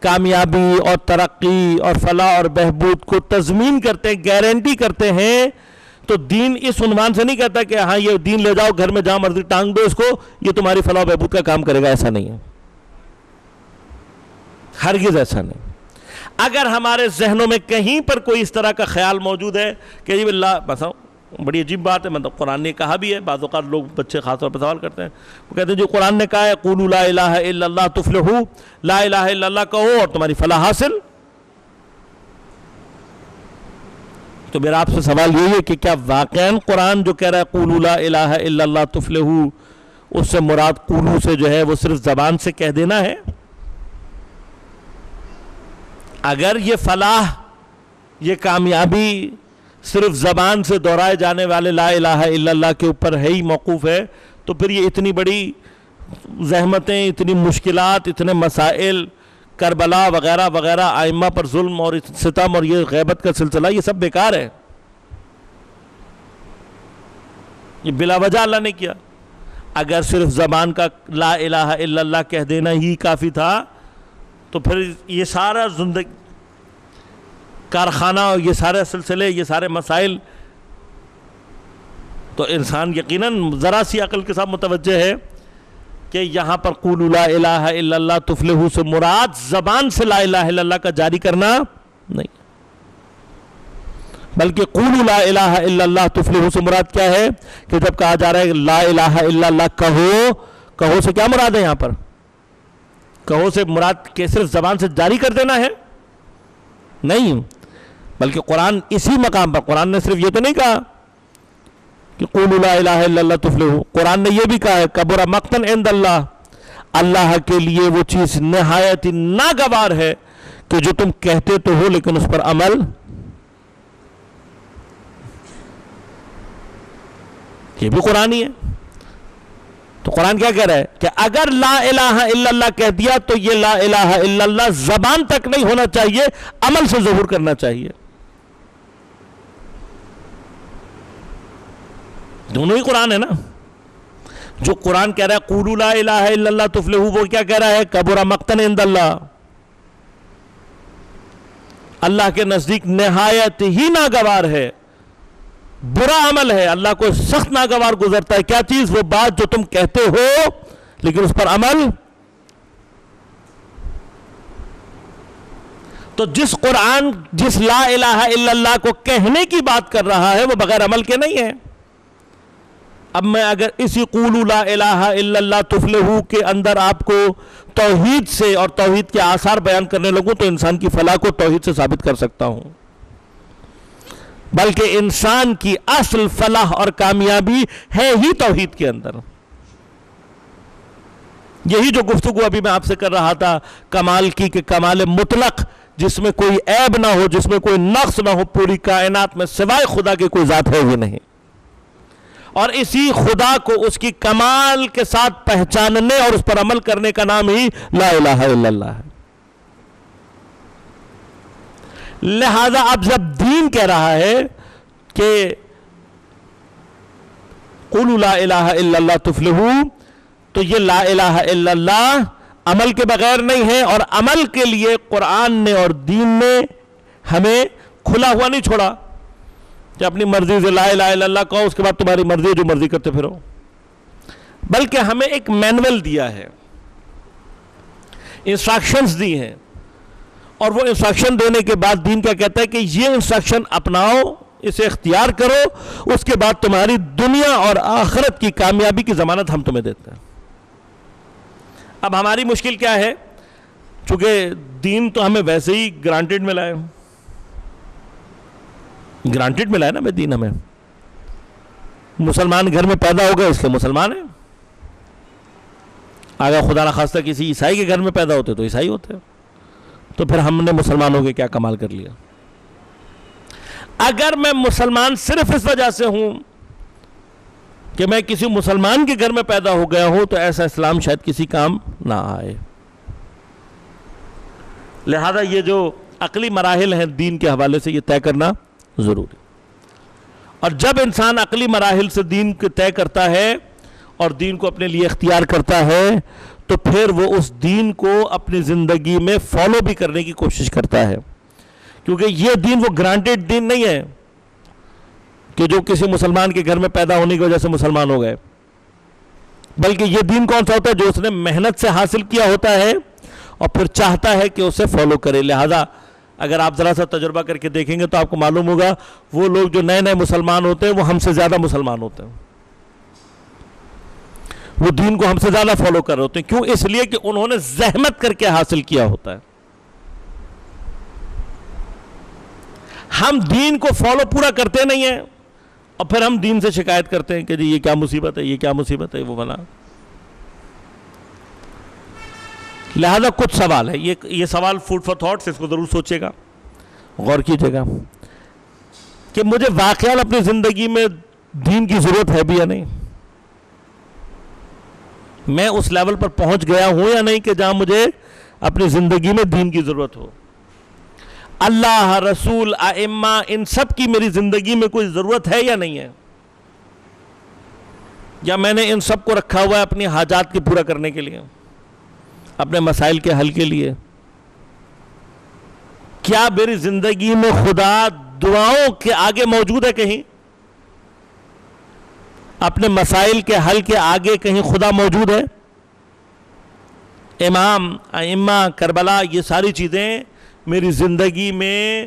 کامیابی اور ترقی اور فلاح اور بہبود کو تضمین کرتے ہیں، گارنٹی کرتے ہیں، تو دین اس عنوان سے نہیں کہتا کہ ہاں یہ دین لے جاؤ گھر میں جہاں مرضی ٹانگ دو اس کو، یہ تمہاری فلاح و بہبود کا کام کرے گا، ایسا نہیں ہے، ہرگز ایسا نہیں۔ اگر ہمارے ذہنوں میں کہیں پر کوئی اس طرح کا خیال موجود ہے کہ جی اللہ بس، بڑی عجیب بات ہے، مطلب قرآن نے کہا بھی ہے، بعض اوقات لوگ بچے خاص طور پر سوال کرتے ہیں، وہ کہتے ہیں جو قرآن نے کہا ہے قولوا لا الہ الا اللہ تفلحوا، لا الہ الا اللہ کہو اور تمہاری فلاح حاصل۔ تو میرا آپ سے سوال یہی ہے کہ کیا واقعاً قرآن جو کہہ رہا ہے قولوا لا الہ الا اللہ تفلحوا، اس سے مراد قولو سے جو ہے وہ صرف زبان سے کہہ دینا ہے؟ اگر یہ فلاح، یہ کامیابی صرف زبان سے دہرائے جانے والے لا الہ الا اللہ کے اوپر ہے ہی موقوف ہے، تو پھر یہ اتنی بڑی زحمتیں، اتنی مشکلات، اتنے مسائل، کربلا وغیرہ وغیرہ، ائمہ پر ظلم اور ستم اور یہ غیبت کا سلسلہ، یہ سب بیکار ہے، یہ بلا وجہ اللہ نے کیا۔ اگر صرف زبان کا لا الہ الا اللہ کہہ دینا ہی کافی تھا تو پھر یہ سارا زندگی کارخانہ اور یہ سارے سلسلے، یہ سارے مسائل، تو انسان یقیناً ذرا سی عقل کے ساتھ متوجہ ہے کہ یہاں پر قولوا لا الہ الا اللہ تفلحوا سے مراد زبان سے لا الہ الا اللہ کا جاری کرنا نہیں۔ بلکہ قولوا لا الہ الا اللہ تفلحوا سے مراد کیا ہے کہ جب کہا جا رہا ہے لا الہ الا اللہ کہو سے کیا مراد ہے یہاں پر؟ کہو سے مراد کہ صرف زبان سے جاری کر دینا ہے؟ نہیں، بلکہ قرآن اسی مقام پر قرآن نے صرف یہ تو نہیں کہا کہ قولوا لا الہ الا اللہ تفلحوا، قرآن نے یہ بھی کہا ہے کبر مقتا عند اللہ، اللہ کے لیے وہ چیز نہایت ناگوار ہے کہ جو تم کہتے تو ہو لیکن اس پر عمل، یہ بھی قرآنی ہے۔ تو قرآن کیا کہہ رہا ہے کہ اگر لا الہ الا اللہ کہہ دیا تو یہ لا الہ الا اللہ زبان تک نہیں ہونا چاہیے، عمل سے ظہور کرنا چاہیے۔ دونوں ہی قرآن ہے نا۔ جو قرآن کہہ رہا ہے قولوا لا الہ الا اللہ تفلحوا، وہ کیا کہہ رہا ہے کبر مقتا عند اللہ، اللہ کے نزدیک نہایت ہی ناگوار ہے، برا عمل ہے، اللہ کو سخت ناگوار گزرتا ہے۔ کیا چیز؟ وہ بات جو تم کہتے ہو لیکن اس پر عمل۔ تو جس قرآن جس لا الہ الا اللہ کو کہنے کی بات کر رہا ہے وہ بغیر عمل کے نہیں ہے۔ اب میں اگر اسی قولوا لا الہ الا اللہ تفلحوا کے اندر آپ کو توحید سے اور توحید کے آثار بیان کرنے لگوں تو انسان کی فلاح کو توحید سے ثابت کر سکتا ہوں، بلکہ انسان کی اصل فلاح اور کامیابی ہے ہی توحید کے اندر۔ یہی جو گفتگو ابھی میں آپ سے کر رہا تھا کمال کی، کہ کمال مطلق جس میں کوئی عیب نہ ہو، جس میں کوئی نقص نہ ہو، پوری کائنات میں سوائے خدا کے کوئی ذات ہے ہی نہیں، اور اسی خدا کو اس کی کمال کے ساتھ پہچاننے اور اس پر عمل کرنے کا نام ہی لا الہ الا اللہ ہے۔ لہذا اب جب دین کہہ رہا ہے کہ قولوا لا الہ الا اللہ تفلحوا، تو یہ لا الہ الا اللہ عمل کے بغیر نہیں ہے، اور عمل کے لیے قرآن نے اور دین نے ہمیں کھلا ہوا نہیں چھوڑا کہ اپنی مرضی سے لا الہ الا اللہ کہو، اس کے بعد تمہاری مرضی جو مرضی کرتے پھرو، بلکہ ہمیں ایک مینول دیا ہے، انسٹرکشنز دی ہیں، اور وہ انسٹرکشن دینے کے بعد دین کیا کہتا ہے کہ یہ انسٹرکشن اپناؤ، اسے اختیار کرو، اس کے بعد تمہاری دنیا اور آخرت کی کامیابی کی ضمانت ہم تمہیں دیتے ہیں۔ اب ہماری مشکل کیا ہے؟ چونکہ دین تو ہمیں ویسے ہی گرانٹیڈ ملا ہے، گرانٹیڈ ملا ہے نا بھائی دین ہمیں، مسلمان گھر میں پیدا ہو گئے اس لیے مسلمان ہیں، اگر خدا نخواستہ کسی عیسائی کے گھر میں پیدا ہوتے تو عیسائی ہوتے، تو پھر ہم نے مسلمانوں کے کیا کمال کر لیا۔ اگر میں مسلمان صرف اس وجہ سے ہوں کہ میں کسی مسلمان کے گھر میں پیدا ہو گیا ہوں تو ایسا اسلام شاید کسی کام نہ آئے۔ لہذا یہ جو عقلی مراحل ہیں دین کے حوالے سے یہ طے کرنا ضروری، اور جب انسان عقلی مراحل سے دین کو طے کرتا ہے اور دین کو اپنے لیے اختیار کرتا ہے تو پھر وہ اس دین کو اپنی زندگی میں فالو بھی کرنے کی کوشش کرتا ہے، کیونکہ یہ دین وہ گرانٹیڈ دین نہیں ہے کہ جو کسی مسلمان کے گھر میں پیدا ہونے کی وجہ سے مسلمان ہو گئے، بلکہ یہ دین کون سا ہوتا ہے؟ جو اس نے محنت سے حاصل کیا ہوتا ہے اور پھر چاہتا ہے کہ اسے فالو کرے۔ لہذا اگر آپ ذرا سا تجربہ کر کے دیکھیں گے تو آپ کو معلوم ہوگا وہ لوگ جو نئے نئے مسلمان ہوتے ہیں وہ ہم سے زیادہ مسلمان ہوتے ہیں، وہ دین کو ہم سے زیادہ فالو کر رہے ہوتے ہیں۔ کیوں؟ اس لیے کہ انہوں نے زحمت کر کے حاصل کیا ہوتا ہے۔ ہم دین کو فالو پورا کرتے نہیں ہیں اور پھر ہم دین سے شکایت کرتے ہیں کہ جی یہ کیا مصیبت ہے، یہ کیا مصیبت ہے، وہ بنا۔ لہذا کچھ سوال ہے، یہ سوال فوڈ فار تھاٹس، اس کو ضرور سوچے گا، غور کیجئے گا کہ مجھے واقعاً اپنی زندگی میں دین کی ضرورت ہے بھی یا نہیں، میں اس لیول پر پہنچ گیا ہوں یا نہیں کہ جہاں مجھے اپنی زندگی میں دین کی ضرورت ہو۔ اللہ، رسول، ائمہ، ان سب کی میری زندگی میں کوئی ضرورت ہے یا نہیں ہے، یا میں نے ان سب کو رکھا ہوا ہے اپنی حاجات کے پورا کرنے کے لیے، اپنے مسائل کے حل کے لیے۔ کیا میری زندگی میں خدا دعاؤں کے آگے موجود ہے؟ کہیں اپنے مسائل کے حل کے آگے کہیں خدا موجود ہے؟ امام، ائمہ، کربلا، یہ ساری چیزیں میری زندگی میں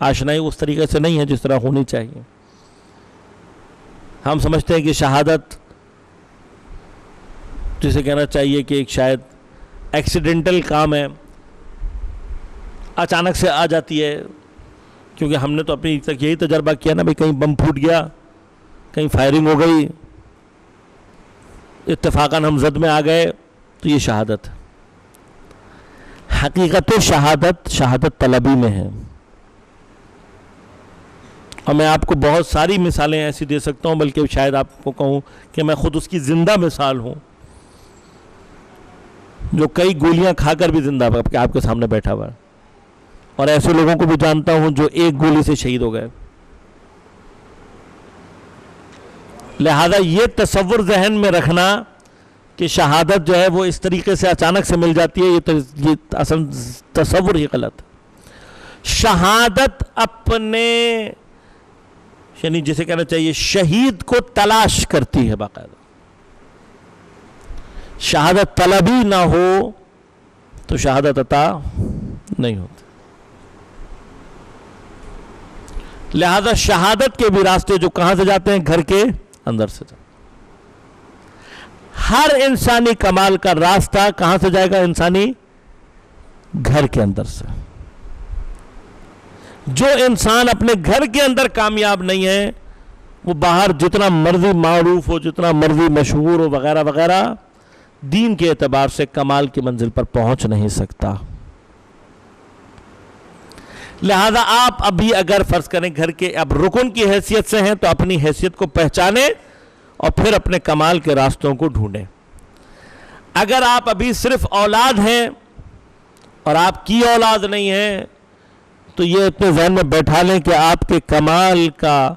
آشنائی اس طریقے سے نہیں ہے جس طرح ہونی چاہیے. ہم سمجھتے ہیں کہ شہادت جسے کہنا چاہیے کہ ایک شاید ایکسیڈنٹل کام ہے, اچانک سے آ جاتی ہے, کیونکہ ہم نے تو اپنی تک یہی تجربہ کیا نا بھائی, کہیں بم پھوٹ گیا, کہیں فائرنگ ہو گئی, اتفاقاً ہم زد میں آ گئے, تو یہ شہادت. حقیقت شہادت شہادت طلبی میں ہے. اور میں آپ کو بہت ساری مثالیں ایسی دے سکتا ہوں, بلکہ شاید آپ کو کہوں کہ میں خود اس کی زندہ مثال ہوں, جو کئی گولیاں کھا کر بھی زندہ آپ کے سامنے بیٹھا ہوا ہے, اور ایسے لوگوں کو بھی جانتا ہوں جو ایک گولی سے شہید ہو گئے. لہذا یہ تصور ذہن میں رکھنا کہ شہادت جو ہے وہ اس طریقے سے اچانک سے مل جاتی ہے, یہ اصل تصور ہی غلط. شہادت اپنے یعنی جسے کہنا چاہیے شہید کو تلاش کرتی ہے باقاعدہ. شہادت طلبی نہ ہو تو شہادت عطا نہیں ہوتی. لہذا شہادت کے بھی راستے جو کہاں سے جاتے ہیں, گھر کے اندر سے جاتے ہیں. ہر انسانی کمال کا راستہ کہاں سے جائے گا, انسانی گھر کے اندر سے. جو انسان اپنے گھر کے اندر کامیاب نہیں ہے, وہ باہر جتنا مرضی معروف ہو, جتنا مرضی مشہور ہو وغیرہ وغیرہ, دین کے اعتبار سے کمال کی منزل پر پہنچ نہیں سکتا. لہذا آپ ابھی اگر فرض کریں گھر کے اب رکن کی حیثیت سے ہیں, تو اپنی حیثیت کو پہچانیں اور پھر اپنے کمال کے راستوں کو ڈھونڈیں. اگر آپ ابھی صرف اولاد ہیں اور آپ کی اولاد نہیں ہے, تو یہ اپنے ذہن میں بیٹھا لیں کہ آپ کے کمال کا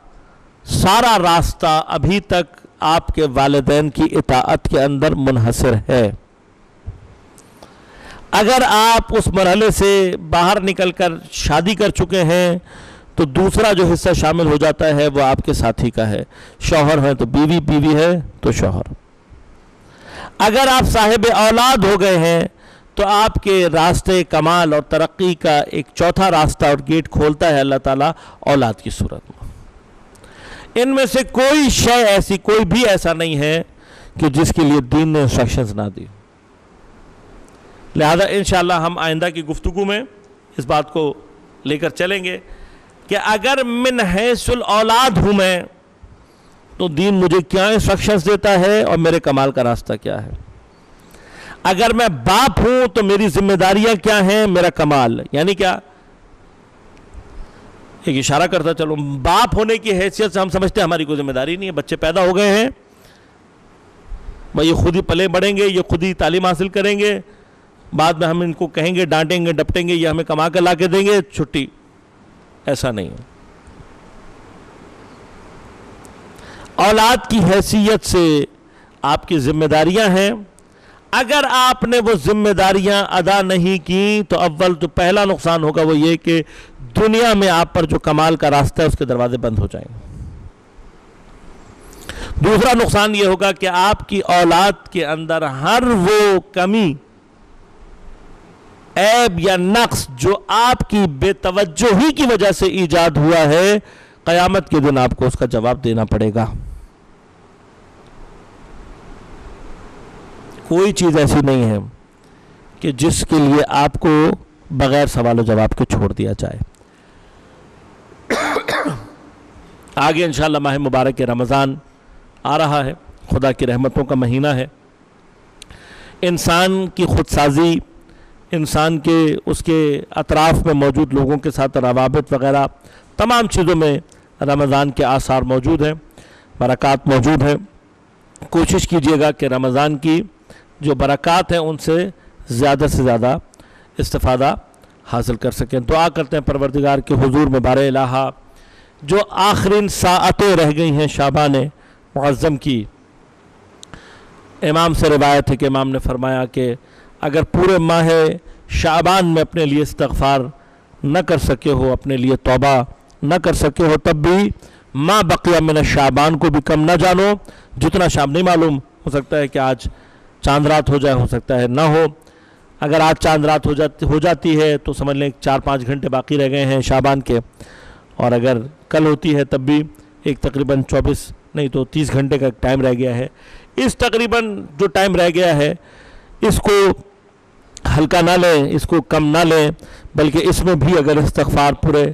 سارا راستہ ابھی تک آپ کے والدین کی اطاعت کے اندر منحصر ہے. اگر آپ اس مرحلے سے باہر نکل کر شادی کر چکے ہیں, تو دوسرا جو حصہ شامل ہو جاتا ہے وہ آپ کے ساتھی کا ہے. شوہر ہے تو بیوی, بیوی ہے تو شوہر. اگر آپ صاحب اولاد ہو گئے ہیں, تو آپ کے راستے کمال اور ترقی کا ایک چوتھا راستہ اور گیٹ کھولتا ہے اللہ تعالیٰ اولاد کی صورت میں. ان میں سے کوئی شے ایسی, کوئی بھی ایسا نہیں ہے کہ جس کے لیے دین نے انسٹرکشنز نہ دی. لہذا انشاءاللہ ہم آئندہ کی گفتگو میں اس بات کو لے کر چلیں گے کہ اگر من حیث الاولاد ہوں میں, تو دین مجھے کیا انسٹرکشنز دیتا ہے اور میرے کمال کا راستہ کیا ہے. اگر میں باپ ہوں تو میری ذمہ داریاں کیا ہیں, میرا کمال یعنی کیا. ایک اشارہ کرتا چلو, باپ ہونے کی حیثیت سے ہم سمجھتے ہیں ہماری کوئی ذمہ داری نہیں ہے, بچے پیدا ہو گئے ہیں, یہ خود ہی پلے بڑھیں گے, یہ خود ہی تعلیم حاصل کریں گے, بعد میں ہم ان کو کہیں گے, ڈانٹیں گے, ڈپٹیں گے, یہ ہمیں کما کر لا کے دیں گے, چھٹی. ایسا نہیں ہے. اولاد کی حیثیت سے آپ کی ذمہ داریاں ہیں. اگر آپ نے وہ ذمہ داریاں ادا نہیں کی, تو اول تو پہلا نقصان ہوگا وہ یہ کہ دنیا میں آپ پر جو کمال کا راستہ ہے اس کے دروازے بند ہو جائیں گے. دوسرا نقصان یہ ہوگا کہ آپ کی اولاد کے اندر ہر وہ کمی, عیب یا نقص جو آپ کی بے توجہی کی وجہ سے ایجاد ہوا ہے, قیامت کے دن آپ کو اس کا جواب دینا پڑے گا. کوئی چیز ایسی نہیں ہے کہ جس کے لیے آپ کو بغیر سوال و جواب کے چھوڑ دیا جائے. آگے انشاءاللہ ماہ مبارک رمضان آ رہا ہے, خدا کی رحمتوں کا مہینہ ہے. انسان کی خود سازی, انسان کے اس کے اطراف میں موجود لوگوں کے ساتھ روابط وغیرہ, تمام چیزوں میں رمضان کے آثار موجود ہیں, برکات موجود ہیں. کوشش کیجئے گا کہ رمضان کی جو برکات ہیں ان سے زیادہ استفادہ حاصل کر سکیں. دعا کرتے ہیں پروردگار کے حضور میں بارے الہا, جو آخرین ساعتیں رہ گئی ہیں شعبان معظم کی, امام سے روایت ہے کہ امام نے فرمایا کہ اگر پورے ماہ شعبان میں اپنے لیے استغفار نہ کر سکے ہو, اپنے لیے توبہ نہ کر سکے ہو, تب بھی ما بقیہ من شعبان کو بھی کم نہ جانو. جتنا شام نہیں معلوم, ہو سکتا ہے کہ آج چاند رات ہو جائے, ہو سکتا ہے نہ ہو, اگر آج چاند رات ہو جاتی ہے تو سمجھ لیں 4-5 گھنٹے باقی رہ گئے ہیں شعبان کے، اور اگر کل ہوتی ہے تب بھی ایک تقریباً 24 نہیں تو 30 گھنٹے کا ٹائم رہ گیا ہے۔ اس تقریباً جو ٹائم رہ گیا ہے اس کو ہلکا نہ لیں، اس کو کم نہ لیں، بلکہ اس میں بھی اگر استغفار پورے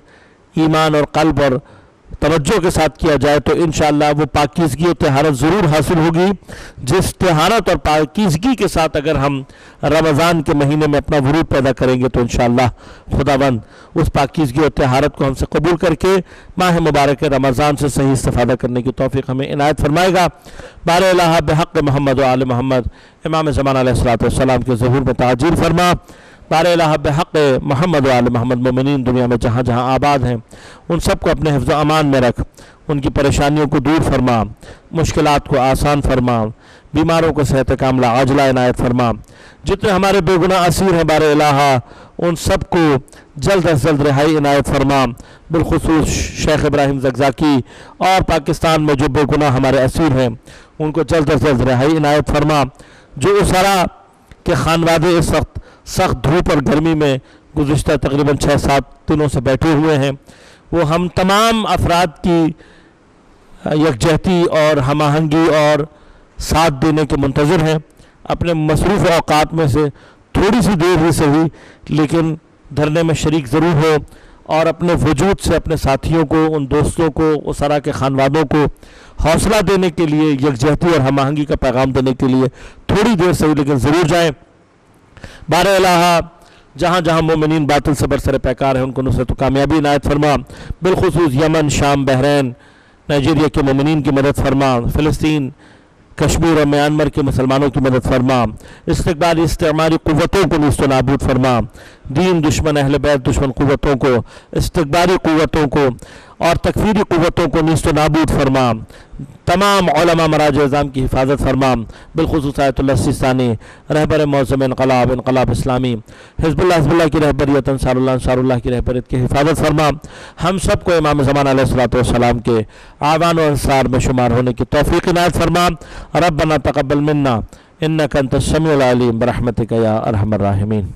ایمان اور قلب اور توجہ کے ساتھ کیا جائے تو انشاءاللہ وہ پاکیزگی و طہارت ضرور حاصل ہوگی۔ جس طہارت اور پاکیزگی کے ساتھ اگر ہم رمضان کے مہینے میں اپنا ورود پیدا کریں گے تو انشاءاللہ خداوند اس پاکیزگی اور طہارت کو ہم سے قبول کر کے ماہ مبارک رمضان سے صحیح استفادہ کرنے کی توفیق ہمیں عنایت فرمائے گا۔ بار الہ بحق محمد و آل محمد، امام زمان علیہ السلام کے ظہور میں تعجیل فرما۔ بار الہ بحق محمد و آل محمد، مومنین دنیا میں جہاں جہاں آباد ہیں ان سب کو اپنے حفظ و امان میں رکھ، ان کی پریشانیوں کو دور فرما، مشکلات کو آسان فرما، بیماروں کو صحت کاملہ عاجلہ عنایت فرما۔ جتنے ہمارے بے گناہ اسیر ہیں بار الہ ان سب کو جلد از جلد رہائی عنایت فرما، بالخصوص شیخ ابراہیم زقزاقی اور پاکستان میں جو بے گناہ ہمارے اسیر ہیں ان کو جلد از جلد رہائی عنایت فرما۔ جو اسرا کے خانوادے اس وقت سخت دھوپ اور گرمی میں گزشتہ تقریباً 6-7 دنوں سے بیٹھے ہوئے ہیں، وہ ہم تمام افراد کی یکجہتی اور ہم آہنگی اور ساتھ دینے کے منتظر ہیں۔ اپنے مصروف اوقات میں سے تھوڑی سی دیر ہی صحیح لیکن دھرنے میں شریک ضرور ہو، اور اپنے وجود سے اپنے ساتھیوں کو، ان دوستوں کو، اسرا کے خانوادوں کو حوصلہ دینے کے لیے، یکجہتی اور ہم آہنگی کا پیغام دینے کے لیے تھوڑی دیر صحیح لیکن ضرور جائیں۔ بار الہ جہاں جہاں مومنین باطل سے برسر پیکار ہیں ان کو نصرت و کامیابی عنایت فرما، بالخصوص یمن، شام، بحرین، نائجیریا کے مومنین کی مدد فرما، فلسطین، کشمیر اور میانمار کے مسلمانوں کی مدد فرما، استقبالی استعماری قوتوں کو نیست و نابود فرما، دین دشمن، اہل بیت دشمن قوتوں کو، استقبالی قوتوں کو اور تکفیری قوتوں کو نیست و نابود فرما، تمام علماء مراجع اعظام کی حفاظت فرما، بالخصوص آیت اللہ سیستانی، رہبر معظم انقلاب اسلامی، حزب اللہ کی رہبریت، انصار اللہ کی رہبریت کی حفاظت فرما۔ ہم سب کو امام زمان علیہ السلام کے اعوان و انصار میں شمار ہونے کی توفیق عنایت فرما۔ ربنا تقبل منا انک انت السمیع العلیم برحمتک یا ارحم الراحمین۔